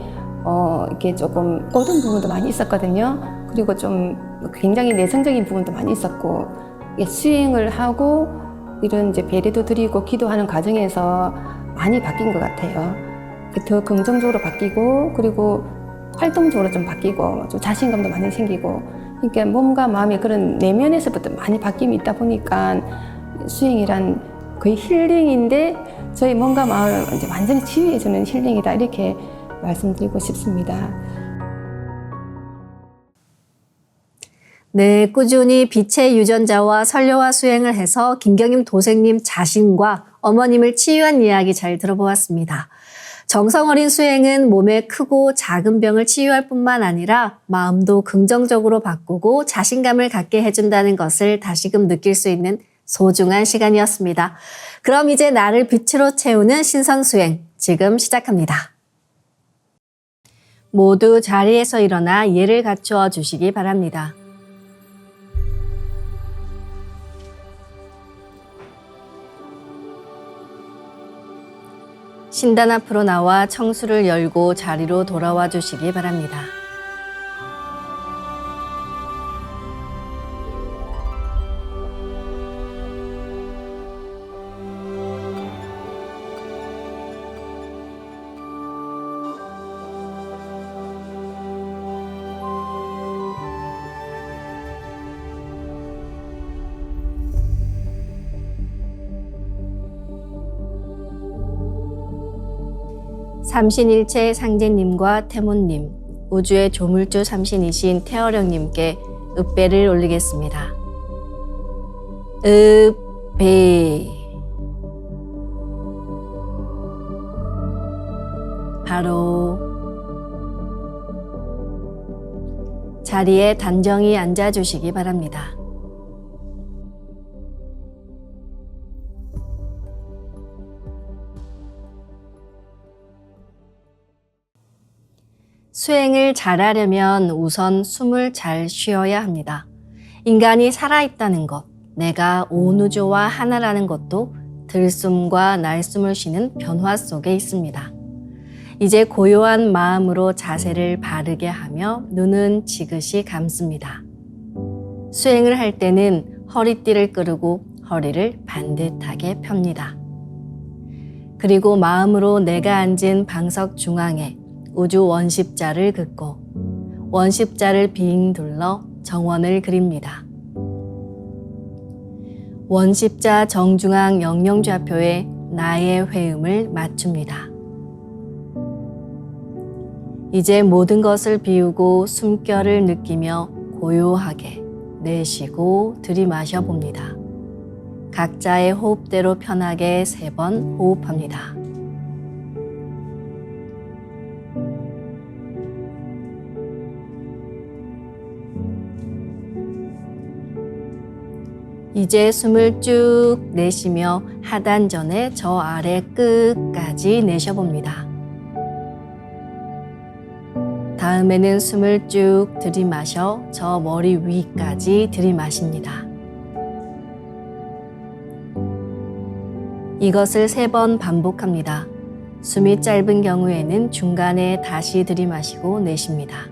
이렇게 조금 꼬든 부분도 많이 있었거든요. 그리고 좀 굉장히 내성적인 부분도 많이 있었고, 수행을 하고 이런 이제 배려도 드리고 기도하는 과정에서 많이 바뀐 것 같아요. 더 긍정적으로 바뀌고, 그리고 활동적으로 좀 바뀌고, 좀 자신감도 많이 생기고, 그러니까 몸과 마음의 그런 내면에서부터 많이 바뀜이 있다 보니까 수행이란 거의 힐링인데 저희 몸과 마음을 이제 완전히 치유해주는 힐링이다, 이렇게 말씀드리고 싶습니다. 네, 꾸준히 빛의 유전자와 설료와 수행을 해서 김경임 도생님 자신과 어머님을 치유한 이야기 잘 들어보았습니다. 정성 어린 수행은 몸의 크고 작은 병을 치유할 뿐만 아니라 마음도 긍정적으로 바꾸고 자신감을 갖게 해준다는 것을 다시금 느낄 수 있는 소중한 시간이었습니다. 그럼 이제 나를 빛으로 채우는 신선수행 지금 시작합니다. 모두 자리에서 일어나 예를 갖추어 주시기 바랍니다. 신단 앞으로 나와 청수를 열고 자리로 돌아와 주시기 바랍니다. 삼신일체 상제님과 태모님, 우주의 조물주 삼신이신 태어령님께 읍배를 올리겠습니다. 읍배. 바로 자리에 단정히 앉아주시기 바랍니다. 수행을 잘하려면 우선 숨을 잘 쉬어야 합니다. 인간이 살아있다는 것, 내가 온 우주와 하나라는 것도 들숨과 날숨을 쉬는 변화 속에 있습니다. 이제 고요한 마음으로 자세를 바르게 하며 눈은 지그시 감습니다. 수행을 할 때는 허리띠를 끄르고 허리를 반듯하게 펴니다. 그리고 마음으로 내가 앉은 방석 중앙에 우주 원십자를 긋고 원십자를 빙 둘러 정원을 그립니다. 원십자 정중앙 영영좌표에 나의 회음을 맞춥니다. 이제 모든 것을 비우고 숨결을 느끼며 고요하게 내쉬고 들이마셔 봅니다. 각자의 호흡대로 편하게 3번 호흡합니다. 이제 숨을 쭉 내쉬며 하단전에 저 아래 끝까지 내쉬어봅니다. 다음에는 숨을 쭉 들이마셔 저 머리 위까지 들이마십니다. 이것을 3번 반복합니다. 숨이 짧은 경우에는 중간에 다시 들이마시고 내쉽니다.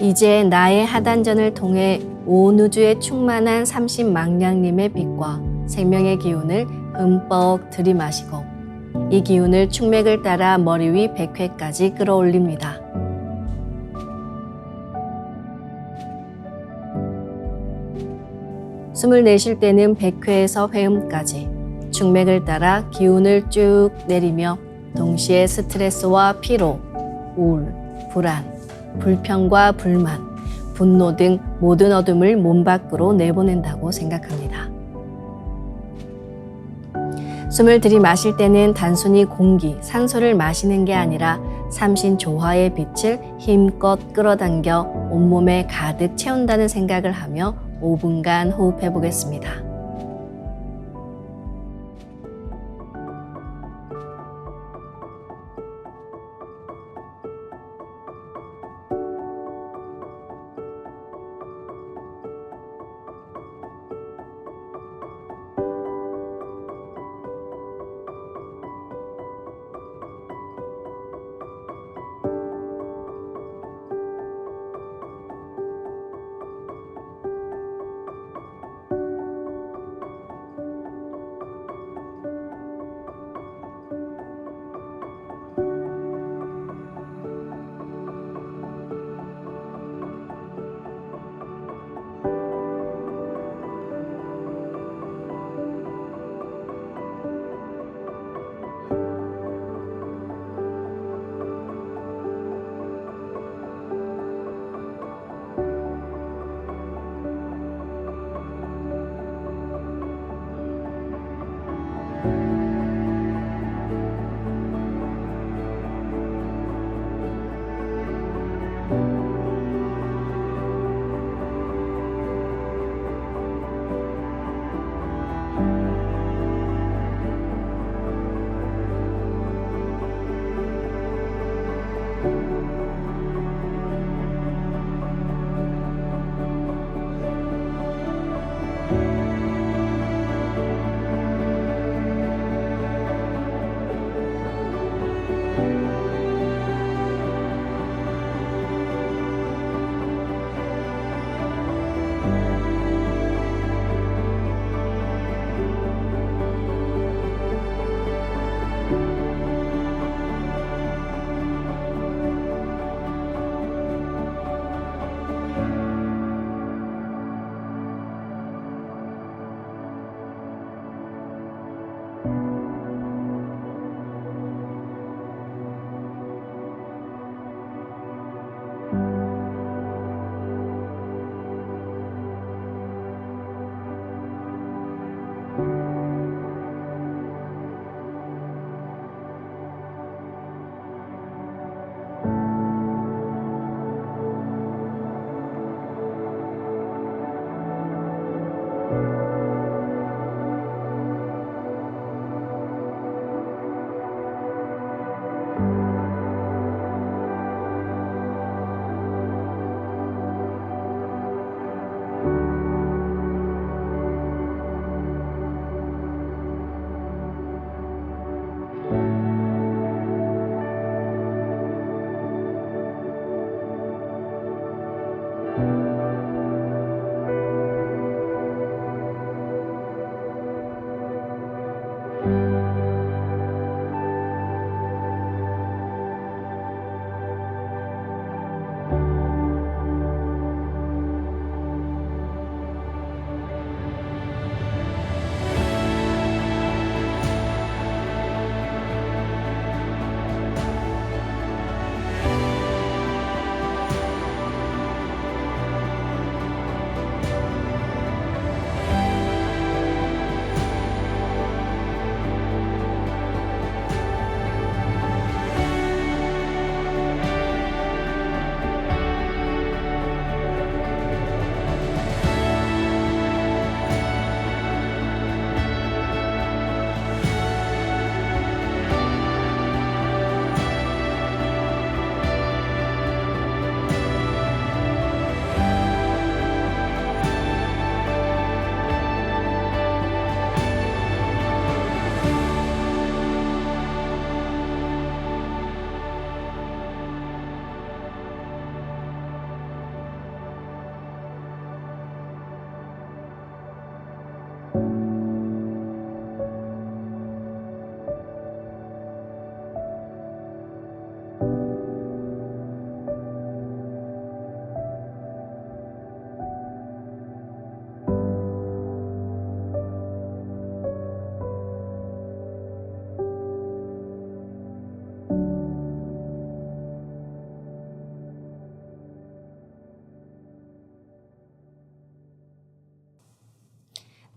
이제 나의 하단전을 통해 온 우주에 충만한 30망량님의 빛과 생명의 기운을 흠뻑 들이마시고 이 기운을 충맥을 따라 머리 위 100회까지 끌어올립니다. 숨을 내쉴 때는 100회에서 회음까지 충맥을 따라 기운을 쭉 내리며 동시에 스트레스와 피로, 우울, 불안, 불평과 불만, 분노 등 모든 어둠을 몸 밖으로 내보낸다고 생각합니다. 숨을 들이마실 때는 단순히 공기, 산소를 마시는 게 아니라 삼신조화의 빛을 힘껏 끌어당겨 온몸에 가득 채운다는 생각을 하며 5분간 호흡해 보겠습니다.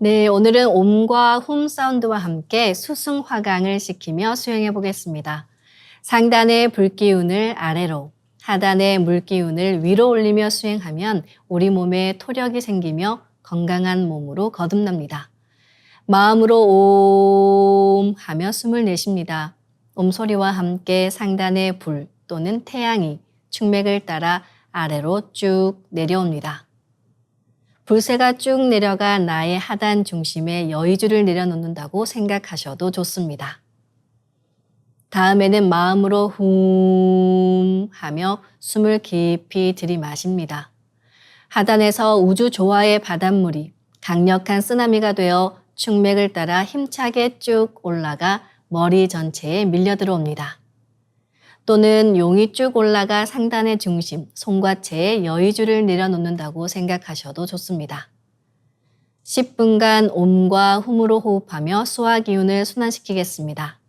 네, 오늘은 옴과 훔 사운드와 함께 수승화강을 시키며 수행해 보겠습니다. 상단의 불기운을 아래로, 하단의 물기운을 위로 올리며 수행하면 우리 몸에 토력이 생기며 건강한 몸으로 거듭납니다. 마음으로 옴 하며 숨을 내쉽니다. 옴 소리와 함께 상단의 불 또는 태양이 충맥을 따라 아래로 쭉 내려옵니다. 불새가 쭉 내려가 나의 하단 중심에 여의주를 내려놓는다고 생각하셔도 좋습니다. 다음에는 마음으로 훔 하며 숨을 깊이 들이마십니다. 하단에서 우주 조화의 바닷물이 강력한 쓰나미가 되어 충맥을 따라 힘차게 쭉 올라가 머리 전체에 밀려 들어옵니다. 또는 용이 쭉 올라가 상단의 중심, 손과 채에 여의주를 내려놓는다고 생각하셔도 좋습니다. 10분간 옴과 훔으로 호흡하며 수화 기운을 순환시키겠습니다.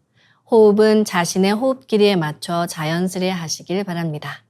호흡은 자신의 호흡 길이에 맞춰 자연스레 하시길 바랍니다.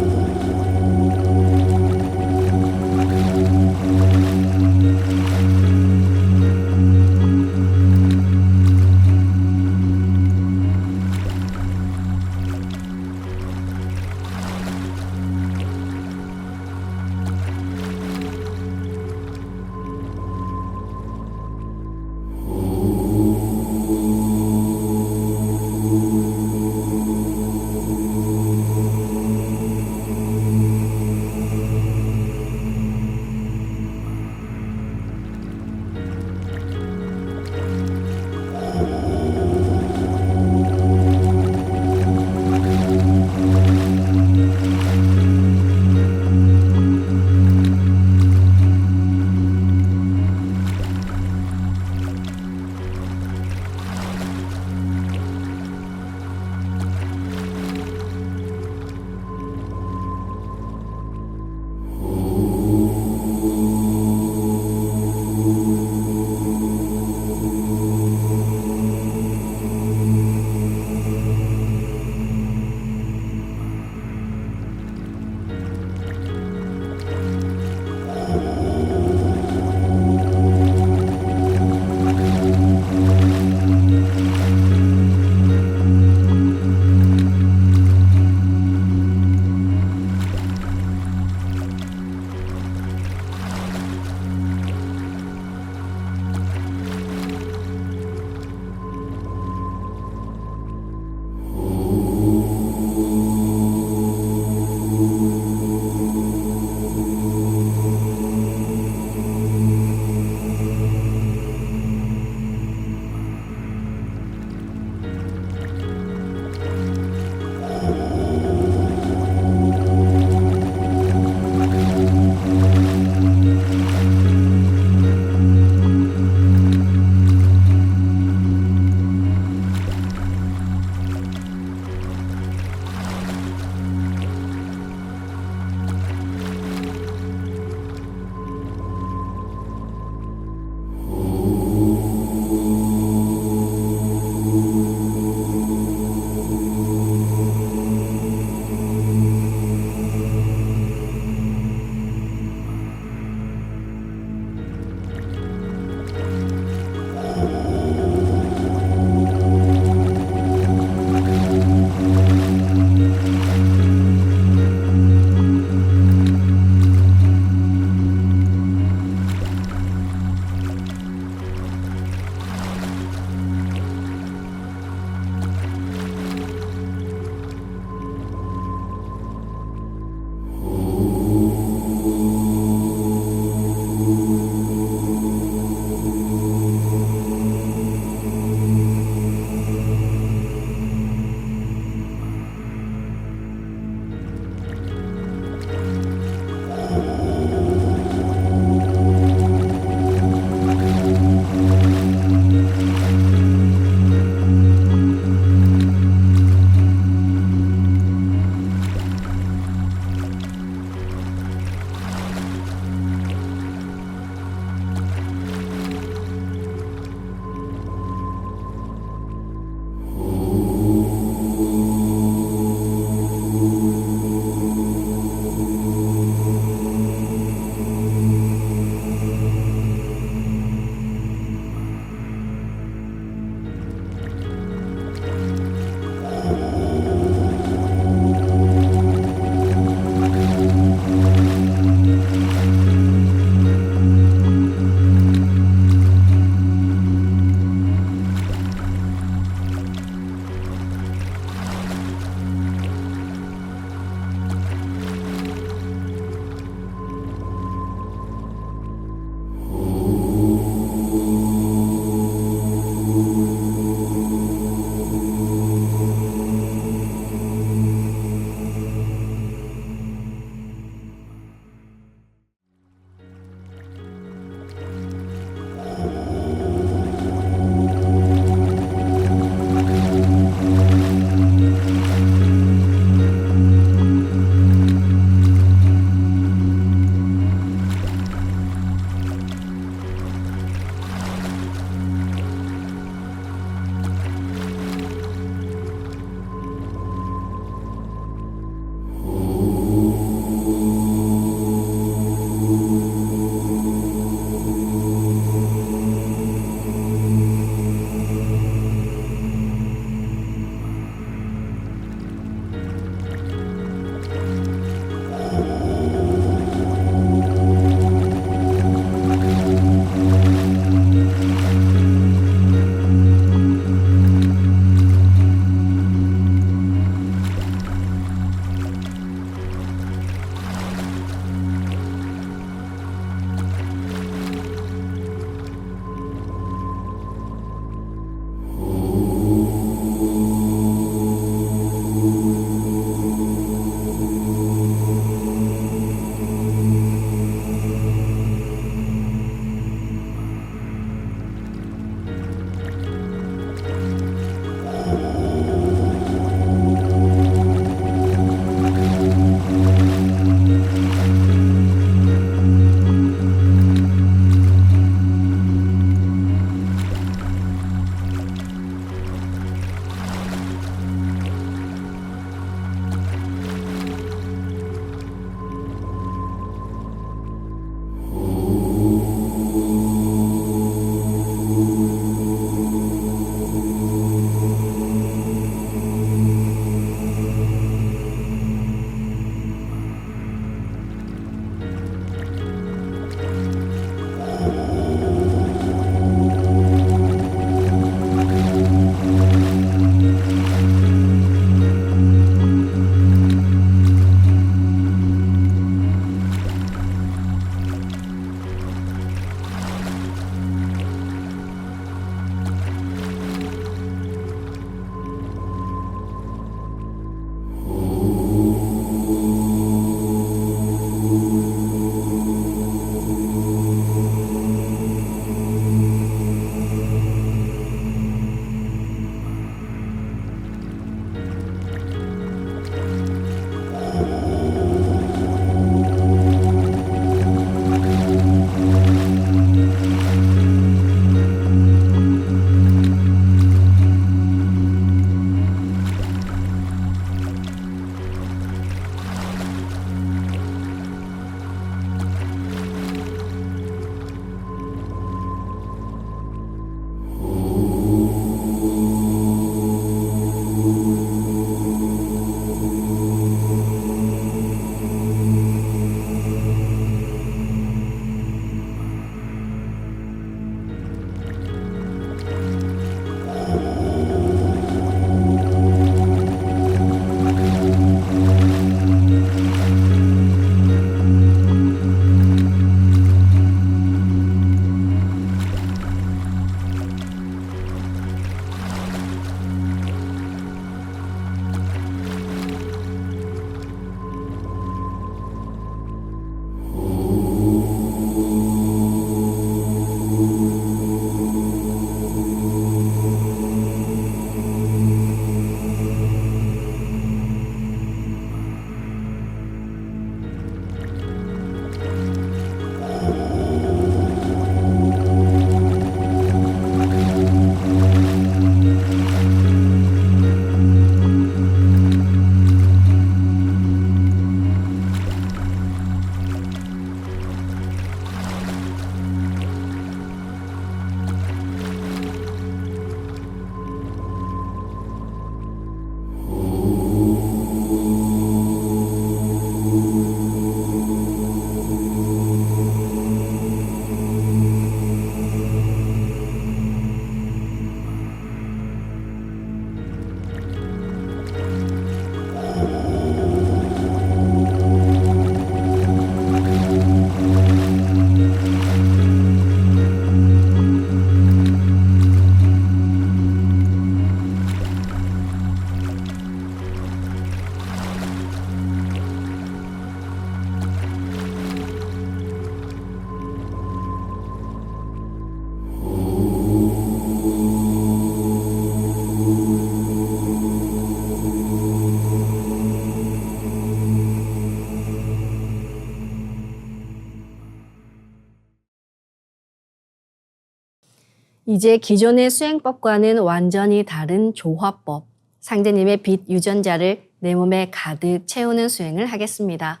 이제 기존의 수행법과는 완전히 다른 조화법, 상제님의 빛 유전자를 내 몸에 가득 채우는 수행을 하겠습니다.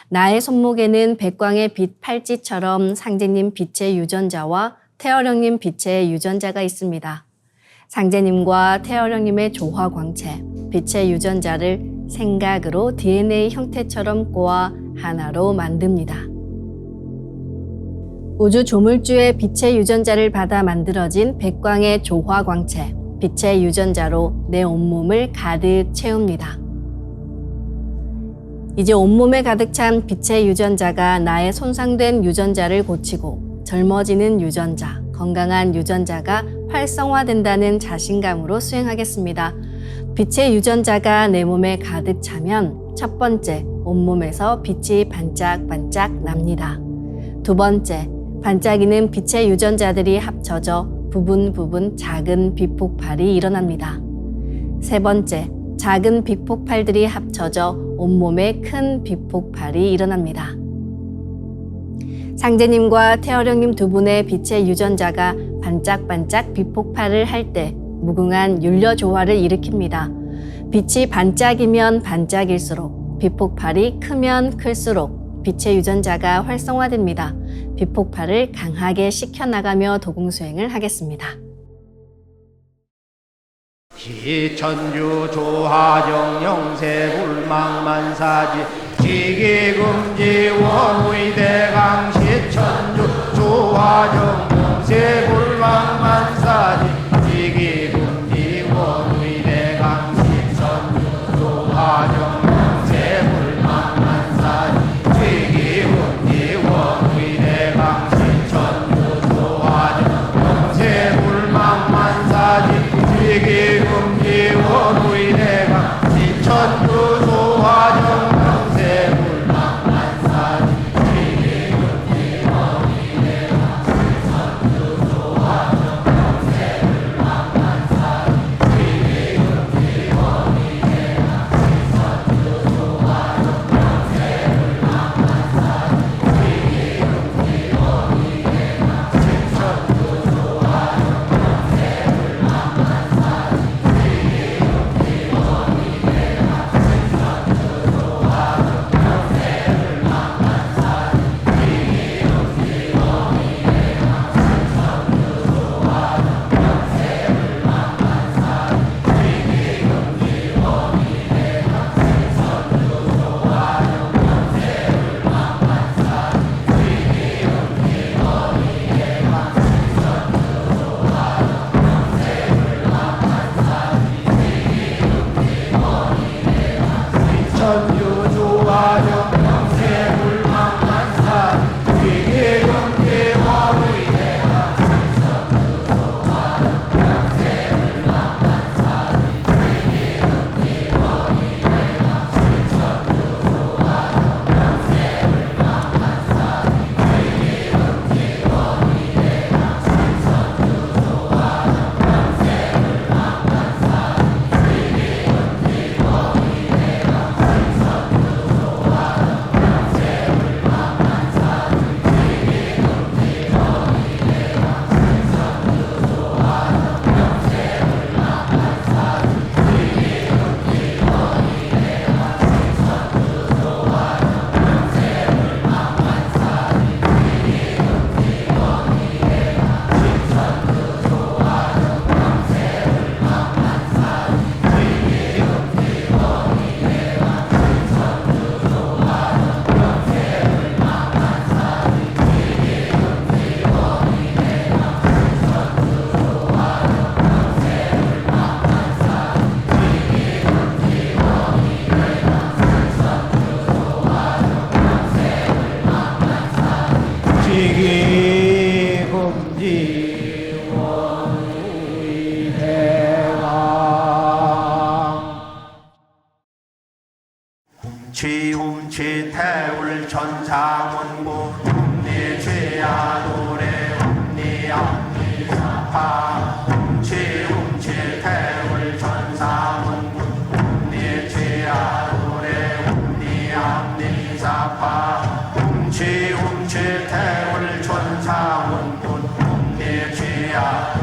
나의 손목에는 백광의 빛 팔찌처럼 상제님 빛의 유전자와 태어령님 빛의 유전자가 있습니다. 상제님과 태어령님의 조화 광채, 빛의 유전자를 생각으로 DNA 형태처럼 꼬아 하나로 만듭니다. 우주 조물주의 빛의 유전자를 받아 만들어진 백광의 조화 광채, 빛의 유전자로 내 온몸을 가득 채웁니다. 이제 온몸에 가득 찬 빛의 유전자가 나의 손상된 유전자를 고치고 젊어지는 유전자, 건강한 유전자가 활성화된다는 자신감으로 수행하겠습니다. 빛의 유전자가 내 몸에 가득 차면 첫 번째, 온몸에서 빛이 반짝반짝 납니다. 두 번째, 반짝이는 빛의 유전자들이 합쳐져 부분 작은 빛폭발이 일어납니다. 세 번째, 작은 빛폭발들이 합쳐져 온몸에 큰 빛폭발이 일어납니다. 상제님과 태어령님 두 분의 빛의 유전자가 반짝반짝 빛폭발을 할 때 무궁한 율려 조화를 일으킵니다. 빛이 반짝이면 반짝일수록, 빛폭발이 크면 클수록 빛의 유전자가 활성화됩니다. 빛폭발을 강하게 식혀나가며 도공수행을 하겠습니다. 시천주 조하정 영세불망만사지 지기금지 원의대강 시천주 조하정 영세불망만사지 지기금지 원의대강 시천주 조하정 영세불망만사지 지기금지 원의대강 시천주 조하정 영세불망만사지 지기금지 원의대강 시천주 조하정 영세불망만사지 지기금지 원의대강 시천주 조하정 영세불망만사지 지기금지 원의대강 시천주 조하정 영세불망만사지 지기금지 원의대강 시천주 조하정 천주 조하정 영세불망만사지 지기금지 원의대강 시천주 조하정 영세불망만사지 지기금지 원의대강 시천주 조하정 영세불망만사지 지기금지 원의대강 시천주 조하정 영세불망만사지 지기금지 원의대강 지기금지 원의대강 훔치 태울 천상원고 훔니 죄야 노래 훔니 앞니 사파 훔치 태울 천상원고 훔니 죄야 노래 훔니 앞니 사파 훔치 태울 천상원고 훔니 죄야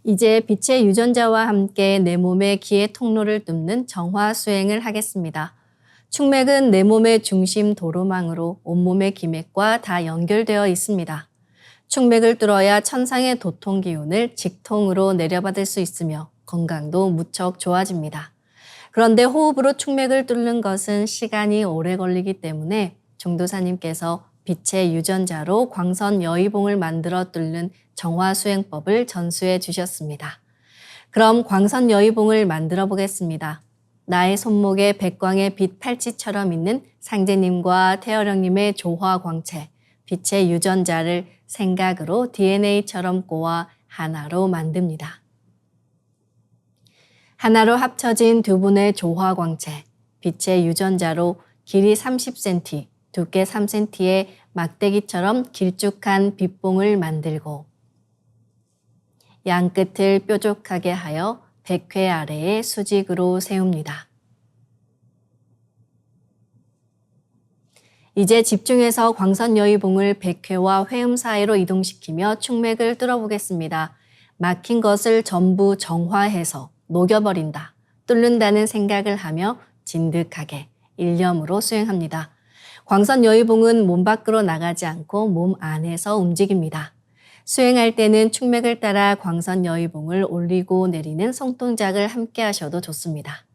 이제 빛의 유전자와 함께 내 몸의 기의 통로를 뚫는 정화 수행을 하겠습니다. 축맥은 내 몸의 중심 도로망으로 온몸의 기맥과 다 연결되어 있습니다. 축맥을 뚫어야 천상의 도통 기운을 직통으로 내려받을 수 있으며 건강도 무척 좋아집니다. 그런데 호흡으로 축맥을 뚫는 것은 시간이 오래 걸리기 때문에 종도사님께서 빛의 유전자로 광선 여의봉을 만들어 뚫는 정화수행법을 전수해 주셨습니다. 그럼 광선 여의봉을 만들어 보겠습니다. 나의 손목에 백광의 빛 팔찌처럼 있는 상제님과 태어령님의 조화광채, 빛의 유전자를 생각으로 DNA처럼 꼬아 하나로 만듭니다. 하나로 합쳐진 두 분의 조화광채, 빛의 유전자로 길이 30cm, 두께 3cm의 막대기처럼 길쭉한 빛봉을 만들고 양끝을 뾰족하게 하여 백회 아래에 수직으로 세웁니다. 이제 집중해서 광선 여의봉을 백회와 회음 사이로 이동시키며 축맥을 뚫어보겠습니다. 막힌 것을 전부 정화해서 녹여버린다, 뚫는다는 생각을 하며 진득하게 일념으로 수행합니다. 광선 여의봉은 몸 밖으로 나가지 않고 몸 안에서 움직입니다. 수행할 때는 축맥을 따라 광선 여의봉을 올리고 내리는 손동작을 함께 하셔도 좋습니다.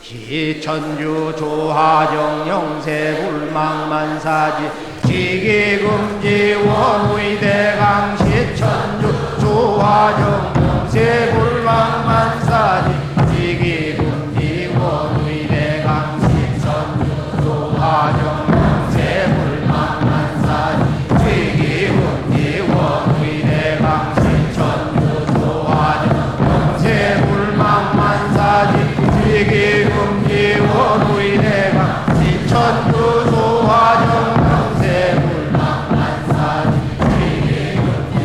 기천주 조하정 영세불망만사지 지기금지 원의대강 시천주 조하정 영세불망만사지 지기금지 원의대강 시천주 조하정 영세불망만사지 지기금지 원의대강 시천주 조하정 영세불망만사지 지기금지 원의대강 시천주 조하정 영세불망만사지 지기금지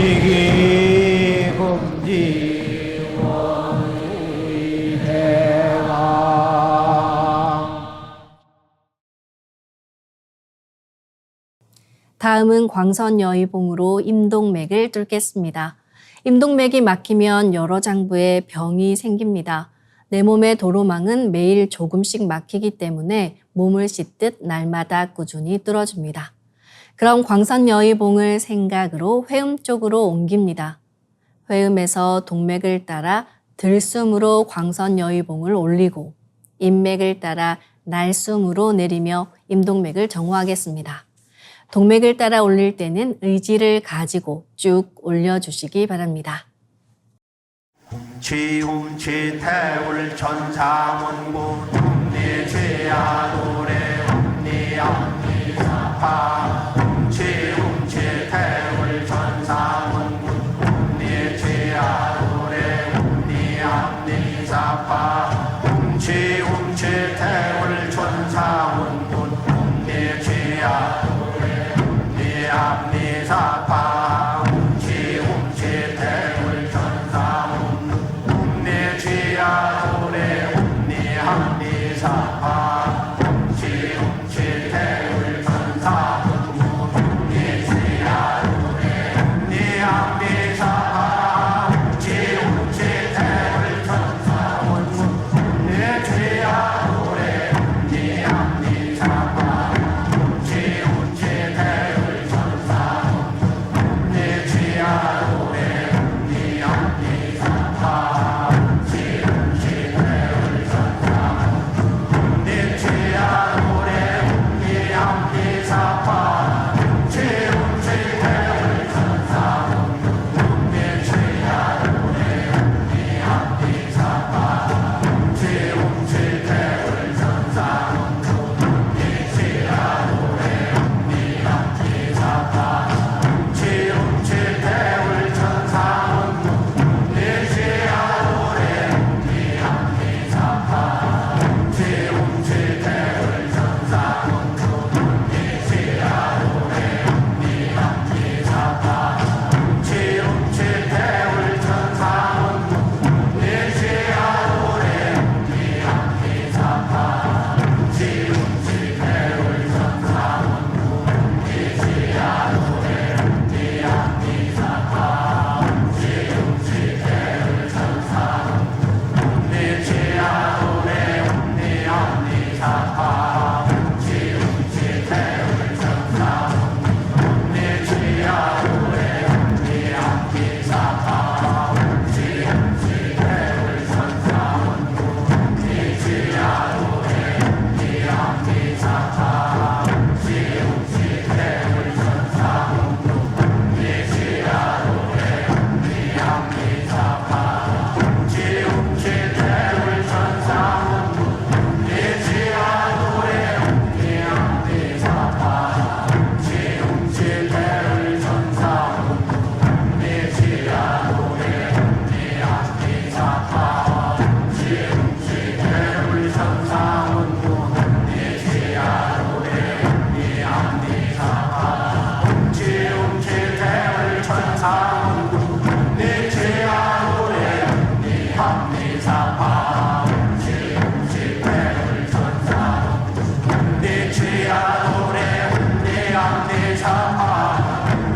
지기 금지 원우의 대왕. 다음은 광선여의봉으로 임동맥을 뚫겠습니다. 임동맥이 막히면 여러 장부에 병이 생깁니다. 내 몸의 도로망은 매일 조금씩 막히기 때문에 몸을 씻듯 날마다 꾸준히 뚫어줍니다. 그럼 광선여의봉을 생각으로 회음 쪽으로 옮깁니다. 회음에서 동맥을 따라 들숨으로 광선여의봉을 올리고 인맥을 따라 날숨으로 내리며 임동맥을 정화하겠습니다. 동맥을 따라 올릴 때는 의지를 가지고 쭉 올려주시기 바랍니다. 지움치 태울 천사문구 ум니지야 노래 ум니암니사파 지움치 태울 천사문구 ум니지야 노래 ум니암니사파 지움치 태울 천사문구 ум니지야 노래 ум니암니사파 지움치 태울 천사문구 지야도래 ум니함니사파 지움치 태울 천사문구 ум니지야도래 ум니함니사파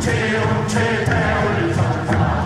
지움치 태울 천사문구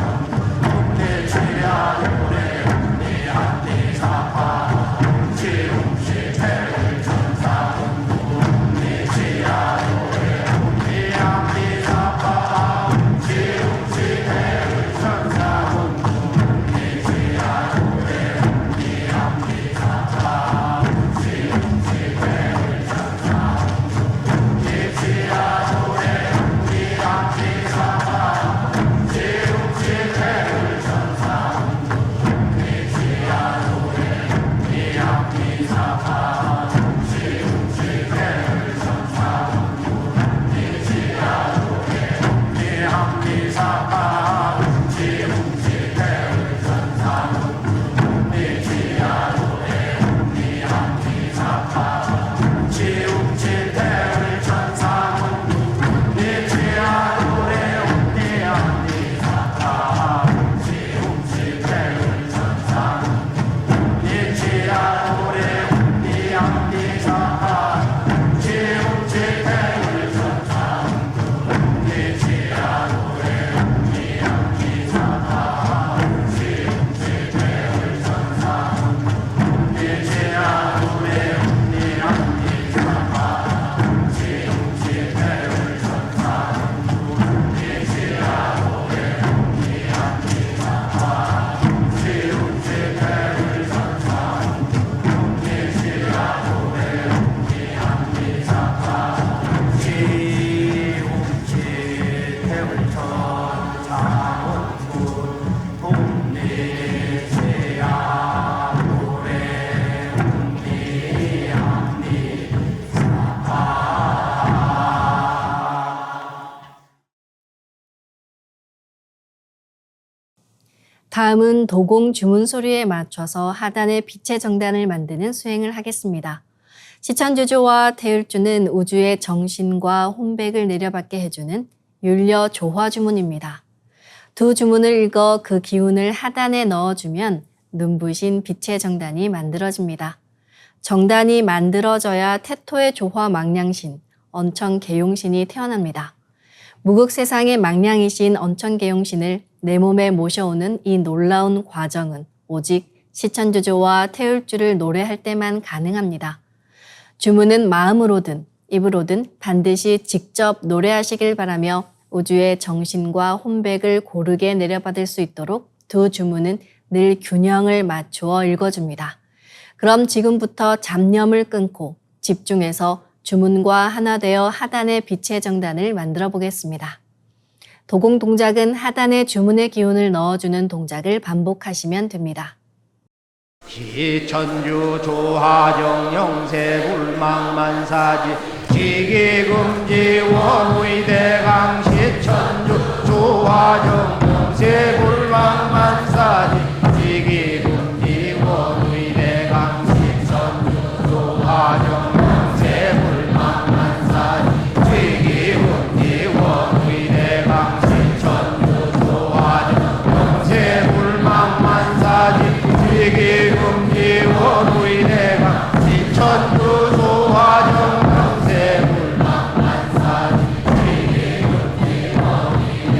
ум니지야도래 ум니함니사파 지움치 태울 천사문구 ум니지야도래 다음은 도공 주문 소리에 맞춰서 하단의 빛의 정단을 만드는 수행을 하겠습니다. 시천주조와 태율주는 우주의 정신과 혼백을 내려받게 해주는 율려 조화 주문입니다. 두 주문을 읽어 그 기운을 하단에 넣어주면 눈부신 빛의 정단이 만들어집니다. 정단이 만들어져야 태토의 조화 망량신, 언천계용신이 태어납니다. 무극세상의 망량이신 언천계용신을 내 몸에 모셔오는 이 놀라운 과정은 오직 시천주조와 태율주를 노래할 때만 가능합니다. 주문은 마음으로든 입으로든 반드시 직접 노래하시길 바라며 우주의 정신과 혼백을 고르게 내려받을 수 있도록 두 주문은 늘 균형을 맞추어 읽어줍니다. 그럼 지금부터 잡념을 끊고 집중해서 주문과 하나 되어 하단의 빛의 정단을 만들어 보겠습니다. 도공 동작은 하단의 주문의 기운을 넣어주는 동작을 반복하시면 됩니다. 시천주 조하정 영세불망만사지 지기금지 원의대강 시천주 조하정 영세불망만사지 지기금지 원의대강 시천주 조하정 영세불망만사지 지기금지 원의대강 시천주 조하정 영세불망만사지 지기금지 원의대강 시천주 조하정 영세불망만사지 지기금지 원의대강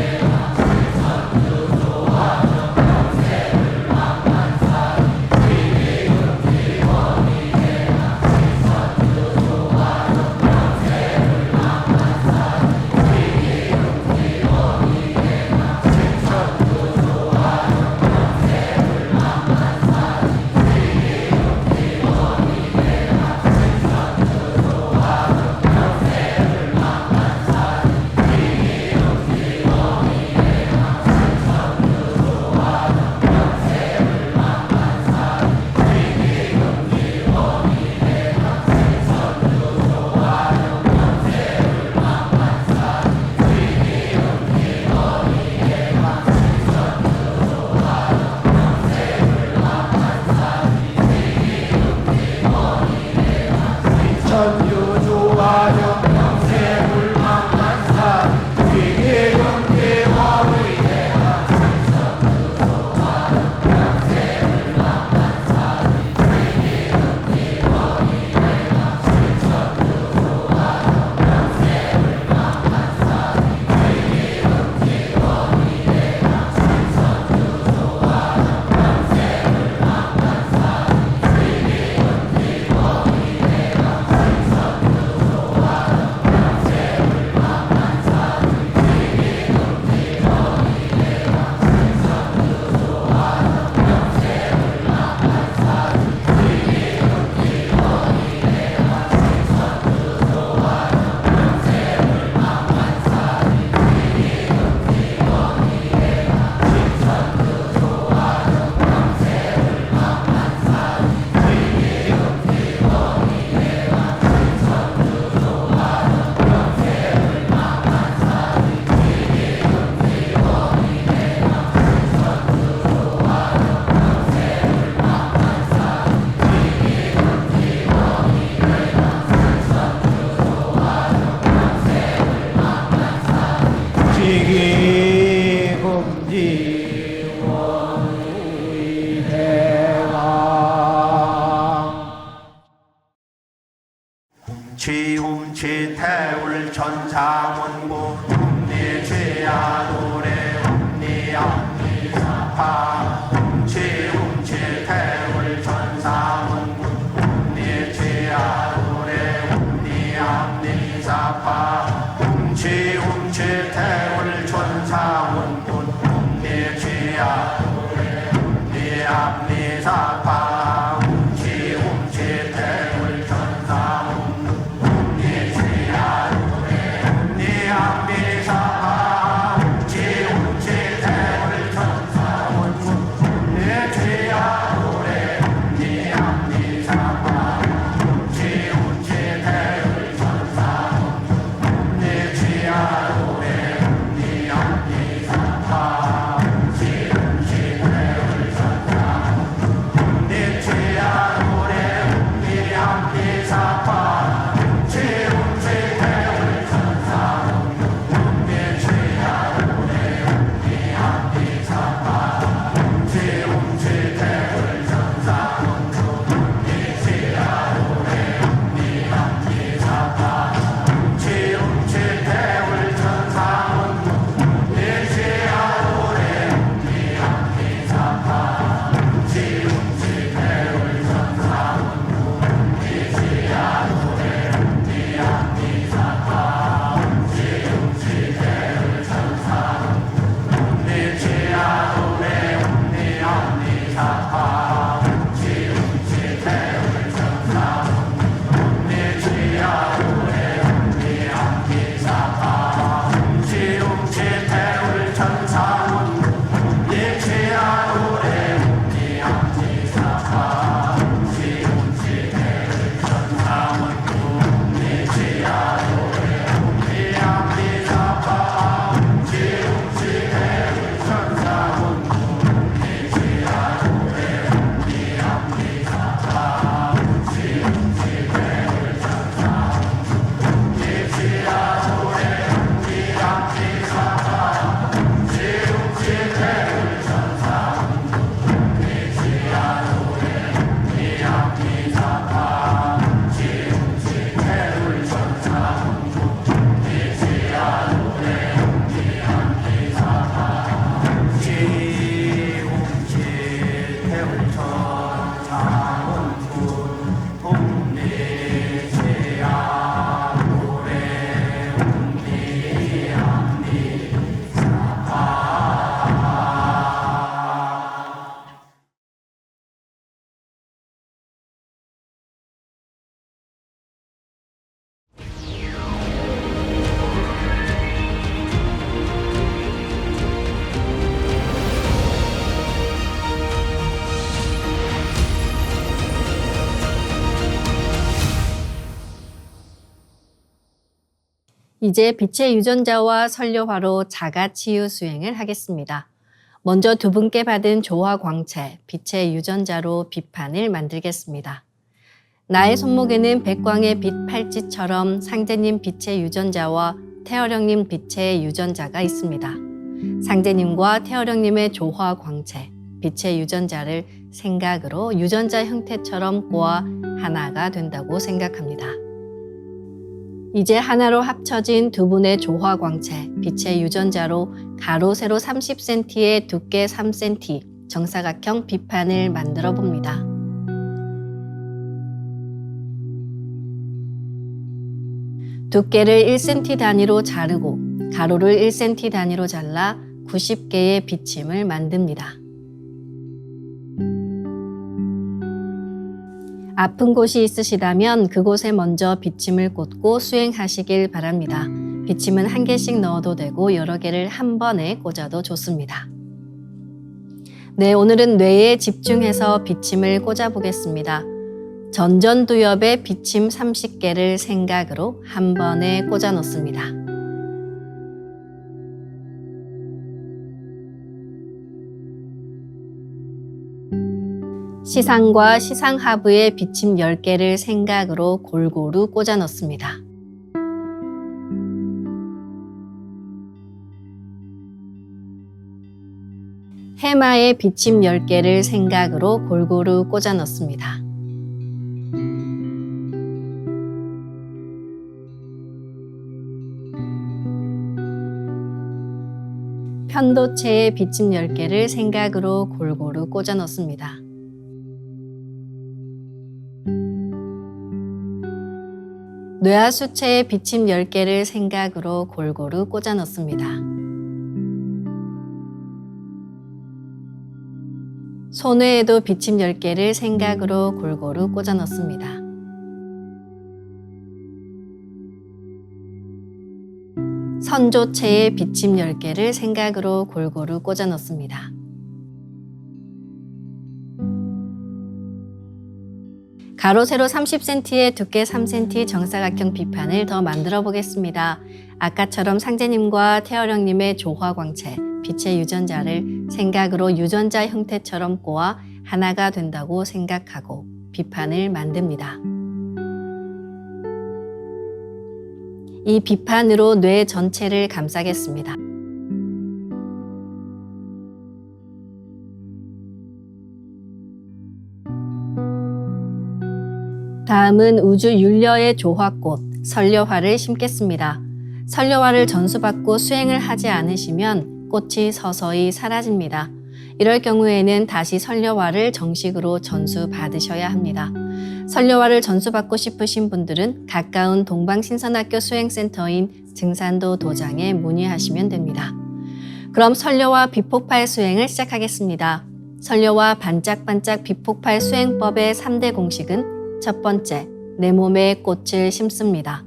이제 빛의 유전자와 설료화로 자가치유 수행을 하겠습니다. 먼저 두 분께 받은 조화 광채, 빛의 유전자로 빛판을 만들겠습니다. 나의 손목에는 백광의 빛 팔찌처럼 상제님 빛의 유전자와 태어령님 빛의 유전자가 있습니다. 상제님과 태어령님의 조화 광채, 빛의 유전자를 생각으로 유전자 형태처럼 꼬아 하나가 된다고 생각합니다. 이제 하나로 합쳐진 두 분의 조화 광채, 빛의 유전자로 가로 세로 30cm에 두께 3cm 정사각형 빛판을 만들어 봅니다. 두께를 1cm 단위로 자르고 가로를 1cm 단위로 잘라 90개의 비침을 만듭니다. 아픈 곳이 있으시다면 그곳에 먼저 비침을 꽂고 수행하시길 바랍니다. 비침은 한 개씩 넣어도 되고 여러 개를 한 번에 꽂아도 좋습니다. 네, 오늘은 뇌에 집중해서 비침을 꽂아 보겠습니다. 전전두엽에 비침 30개를 생각으로 한 번에 꽂아 놓습니다. 시상과 시상하부에 비침 10개를 생각으로 골고루 꽂아 넣습니다. 해마에 비침 10개를 생각으로 골고루 꽂아 넣습니다. 편도체에 비침 10개를 생각으로 골고루 꽂아 넣습니다. 뇌하수체에 비침 10개를 생각으로 골고루 꽂아 넣습니다. 소뇌에도 비침 10개를 생각으로 골고루 꽂아 넣습니다. 선조체에 비침 10개를 생각으로 골고루 꽂아 넣습니다. 가로 세로 30cm에 두께 3cm 정사각형 비판을 더 만들어 보겠습니다. 아까처럼 상제님과 태어령님의 조화광채, 빛의 유전자를 생각으로 유전자 형태처럼 꼬아 하나가 된다고 생각하고 비판을 만듭니다. 이 비판으로 뇌 전체를 감싸겠습니다. 다음은 우주 율려의 조화꽃, 설려화를 심겠습니다. 설려화를 전수받고 수행을 하지 않으시면 꽃이 서서히 사라집니다. 이럴 경우에는 다시 설려화를 정식으로 전수받으셔야 합니다. 설려화를 전수받고 싶으신 분들은 가까운 동방신선학교 수행센터인 증산도 도장에 문의하시면 됩니다. 그럼 설려화 비폭발 수행을 시작하겠습니다. 설려화 반짝반짝 비폭발 수행법의 3대 공식은 첫 번째, 내 몸에 꽃을 심습니다.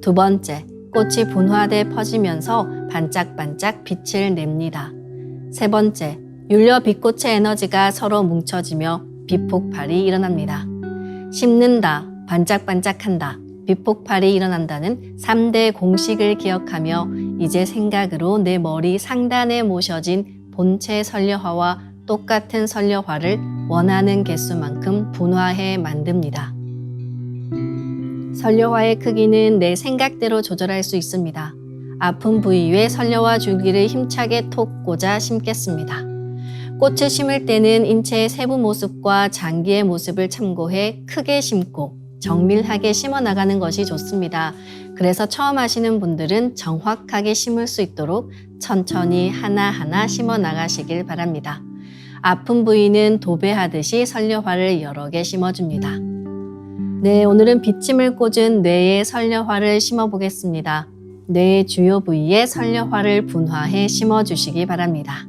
두 번째, 꽃이 분화돼 퍼지면서 반짝반짝 빛을 냅니다. 세 번째, 율려 빛꽃의 에너지가 서로 뭉쳐지며 빛폭발이 일어납니다. 심는다, 반짝반짝한다, 빛폭발이 일어난다는 3대 공식을 기억하며 이제 생각으로 내 머리 상단에 모셔진 본체 설려화와 똑같은 설려화를 원하는 개수만큼 분화해 만듭니다. 설려화의 크기는 내 생각대로 조절할 수 있습니다. 아픈 부위에 설려화 줄기를 힘차게 톡 꽂아 심겠습니다. 꽃을 심을 때는 인체의 세부 모습과 장기의 모습을 참고해 크게 심고 정밀하게 심어 나가는 것이 좋습니다. 그래서 처음 하시는 분들은 정확하게 심을 수 있도록 천천히 하나하나 심어 나가시길 바랍니다. 아픈 부위는 도배하듯이 설려화를 여러 개 심어줍니다. 네, 오늘은 비침을 꽂은 뇌에 설려화를 심어보겠습니다. 뇌의 주요 부위에 설려화를 분화해 심어주시기 바랍니다.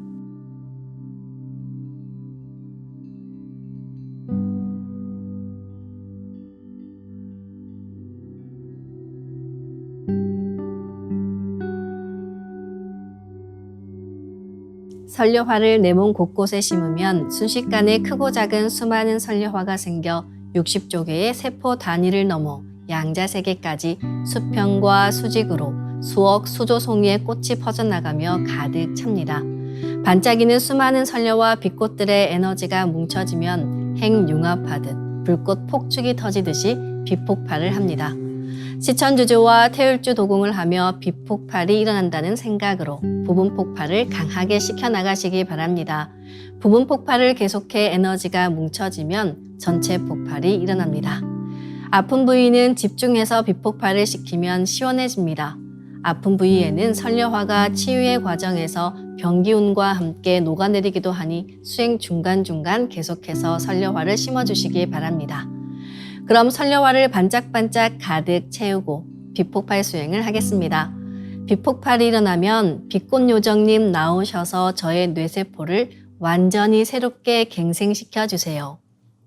설려화를 내 몸 곳곳에 심으면 순식간에 크고 작은 수많은 설려화가 생겨 60조 개의 세포 단위를 넘어 양자세계까지 수평과 수직으로 수억 수조 송이의 꽃이 퍼져나가며 가득 찹니다. 반짝이는 수많은 선녀와 빛꽃들의 에너지가 뭉쳐지면 핵융합하듯 불꽃 폭죽이 터지듯이 빛폭발을 합니다. 시천주조와 태울주 도공을 하며 빛폭발이 일어난다는 생각으로 부분 폭발을 강하게 시켜나가시기 바랍니다. 부분 폭발을 계속해 에너지가 뭉쳐지면 전체 폭발이 일어납니다. 아픈 부위는 집중해서 빛폭발을 시키면 시원해집니다. 아픈 부위에는 선녀화가 치유의 과정에서 병기운과 함께 녹아내리기도 하니 수행 중간중간 계속해서 선녀화를 심어주시기 바랍니다. 그럼 선녀화를 반짝반짝 가득 채우고 빛폭발 수행을 하겠습니다. 빛폭발이 일어나면 빛꽃요정님 나오셔서 저의 뇌세포를 완전히 새롭게 갱생시켜 주세요.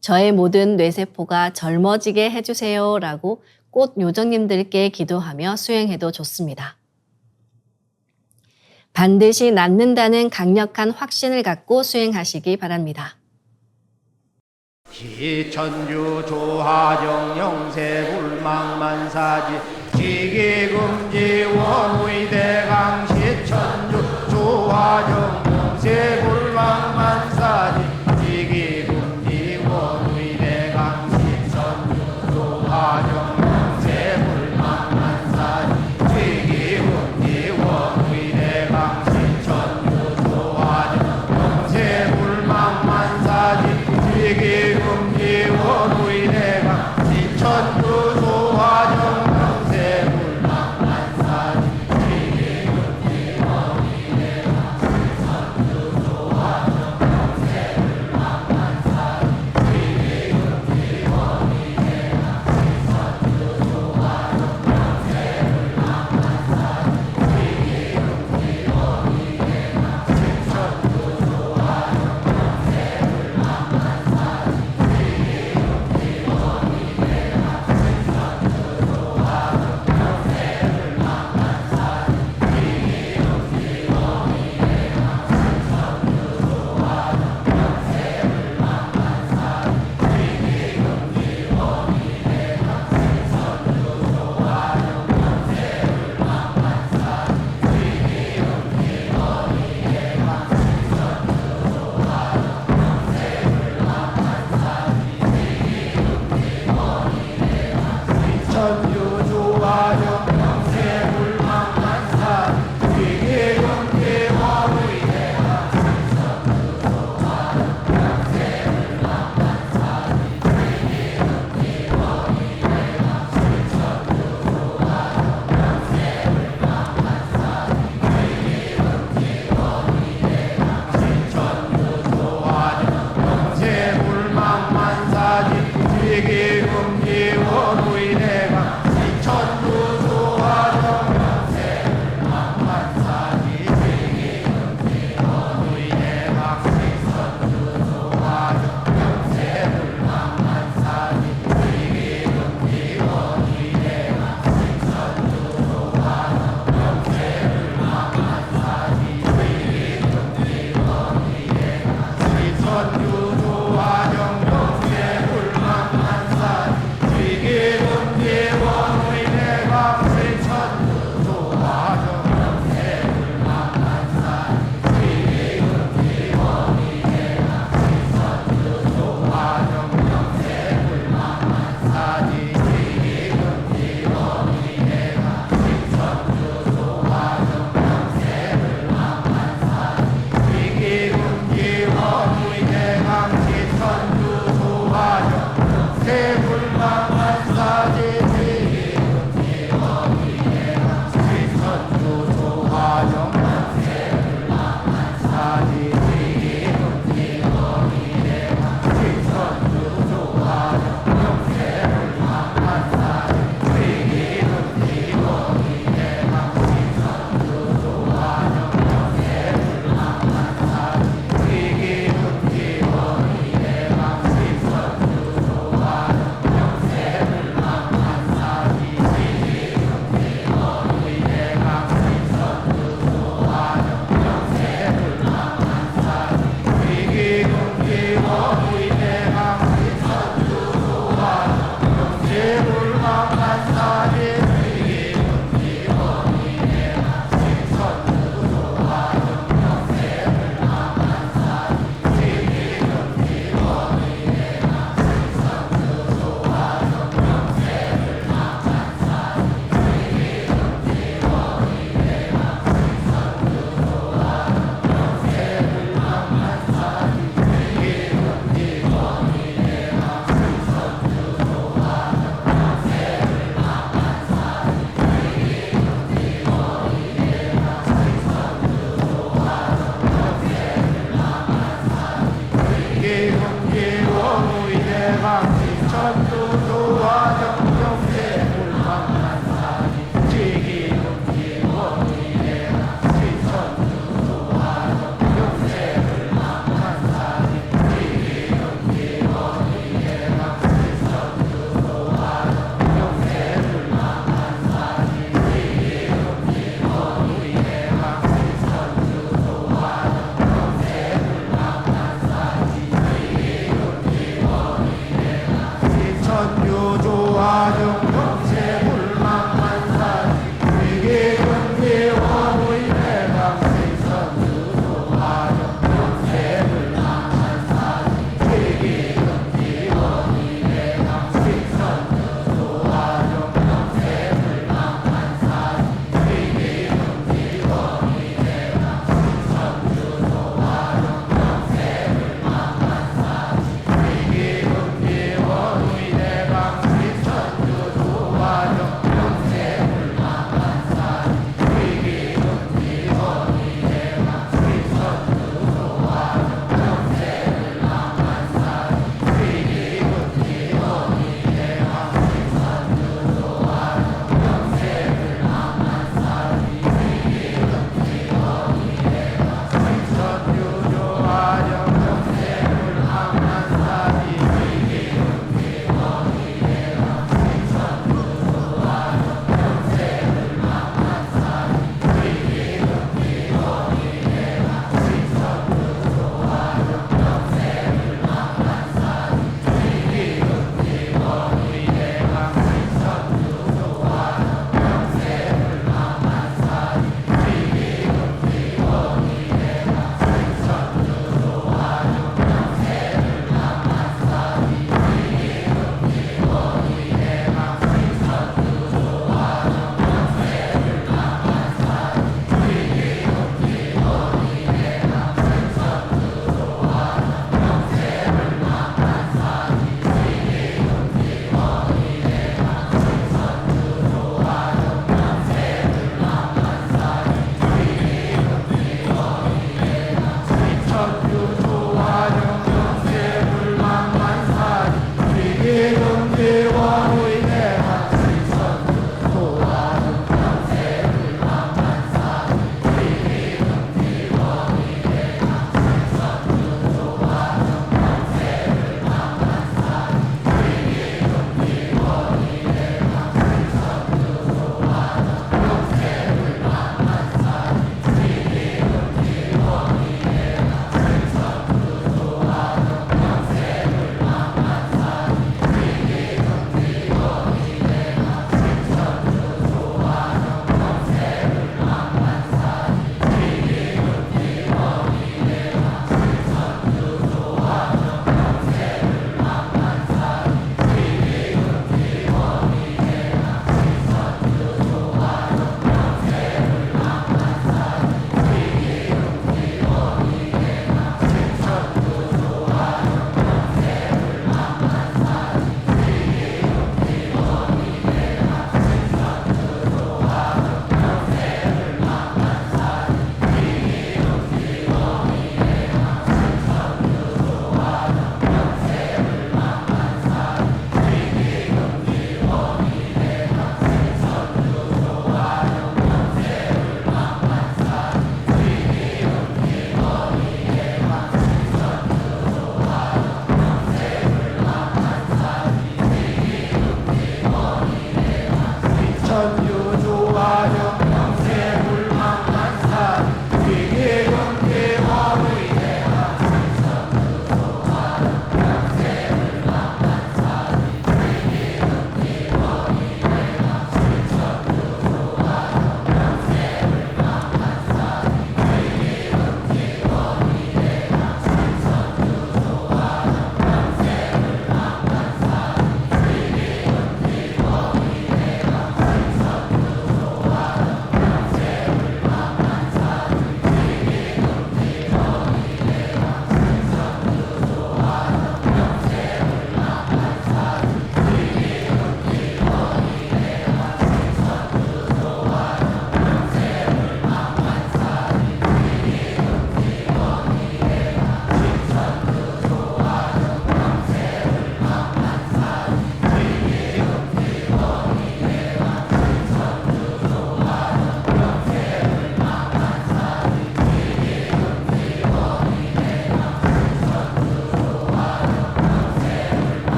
저의 모든 뇌세포가 젊어지게 해주세요 라고 꽃 요정님들께 기도하며 수행해도 좋습니다. 반드시 낫는다는 강력한 확신을 갖고 수행하시기 바랍니다. 시천주 조화정 영세불망만사지 지기금지 원의대강 시천주 조화정 영세불망만사지 지기금지 원의대강 시천주 조화정 영세불망만사지 지기금지 원의대강 시천주 조화정 영세불망만사지 지기금지 원의대강 시천주 조화정 영세불망만사지 지기금지 원의대강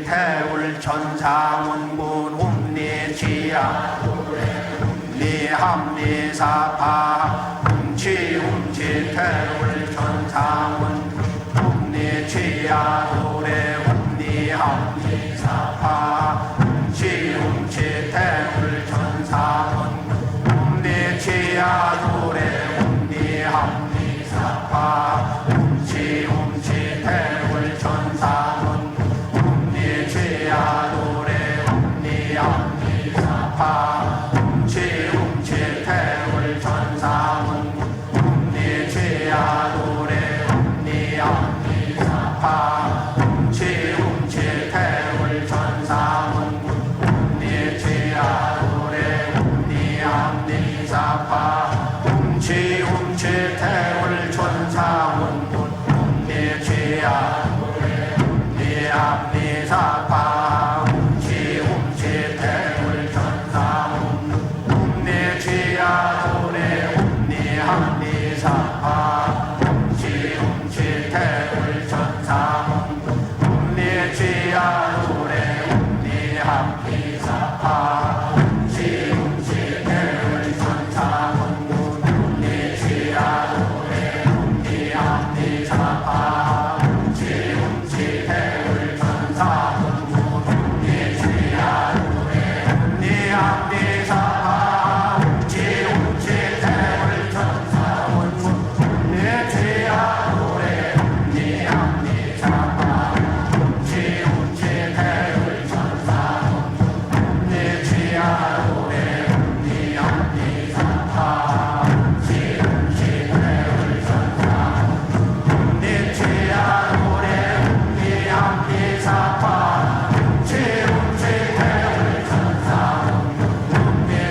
태울 천상원군 웅리지야 웅리합리사파 웅치 태울 천상원 웅리지야 노래 웅리합리사파 웅치 태울 천상원 웅리지야 노래 웅리합리사파 웅치 태울 천상원 웅리지야 노래 웅리합리사파 웅치 태울 천상원 웅리지야 노래 웅리합리사파 웅치 태울 천상원 웅리지야 노래 웅리합리사파 웅치 태울 천상원 웅리지야 노래 웅리합리사파 웅치 태울 천상원 웅리지야 노래 웅리합리사파 웅치 태울 천상원 웅리지야 노래 웅리합리사파 웅치 태울 천상원 웅리지야 노래 웅리합리사파 웅치 태울 천상원 웅리지야 노래 웅리합리사파 웅치 태울 천상원 웅리지야 노래 웅리합리사파 웅치 태울 천상원 웅리지야 노래 웅리합리사파 웅치 태울 천상원 웅리지야 노래 웅리합리사파 웅치 태울 천상원 웅리지야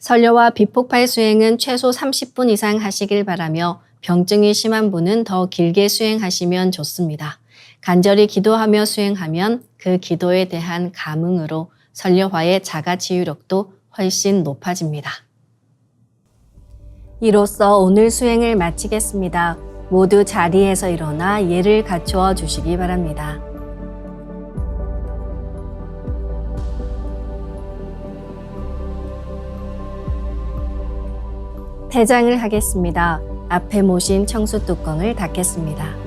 설려와 비폭발 수행은 최소 30분 이상 하시길 바라며 병증이 심한 분은 더 길게 수행하시면 좋습니다. 간절히 기도하며 수행하면 그 기도에 대한 감흥으로 설려화의 자가치유력도 훨씬 높아집니다. 이로써 오늘 수행을 마치겠습니다. 모두 자리에서 일어나 예를 갖추어 주시기 바랍니다. 퇴장을 하겠습니다. 앞에 모신 청수 뚜껑을 닫겠습니다.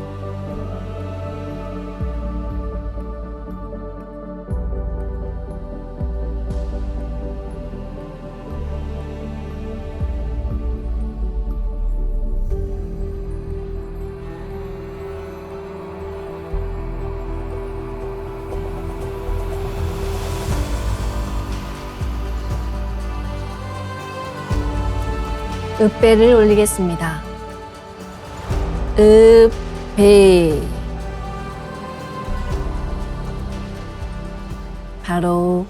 읍배를 올리겠습니다. 읍배. 바로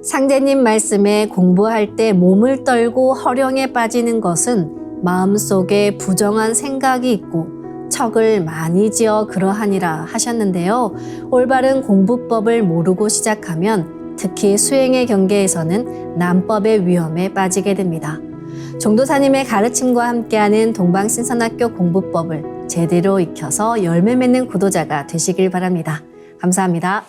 상제님 말씀에 공부할 때 몸을 떨고 허령에 빠지는 것은 마음속에 부정한 생각이 있고 척을 많이 지어 그러하니라 하셨는데요. 올바른 공부법을 모르고 시작하면 특히 수행의 경계에서는 남법의 위험에 빠지게 됩니다. 종도사님의 가르침과 함께하는 동방신선학교 공부법을 제대로 익혀서 열매 맺는 구도자가 되시길 바랍니다. 감사합니다.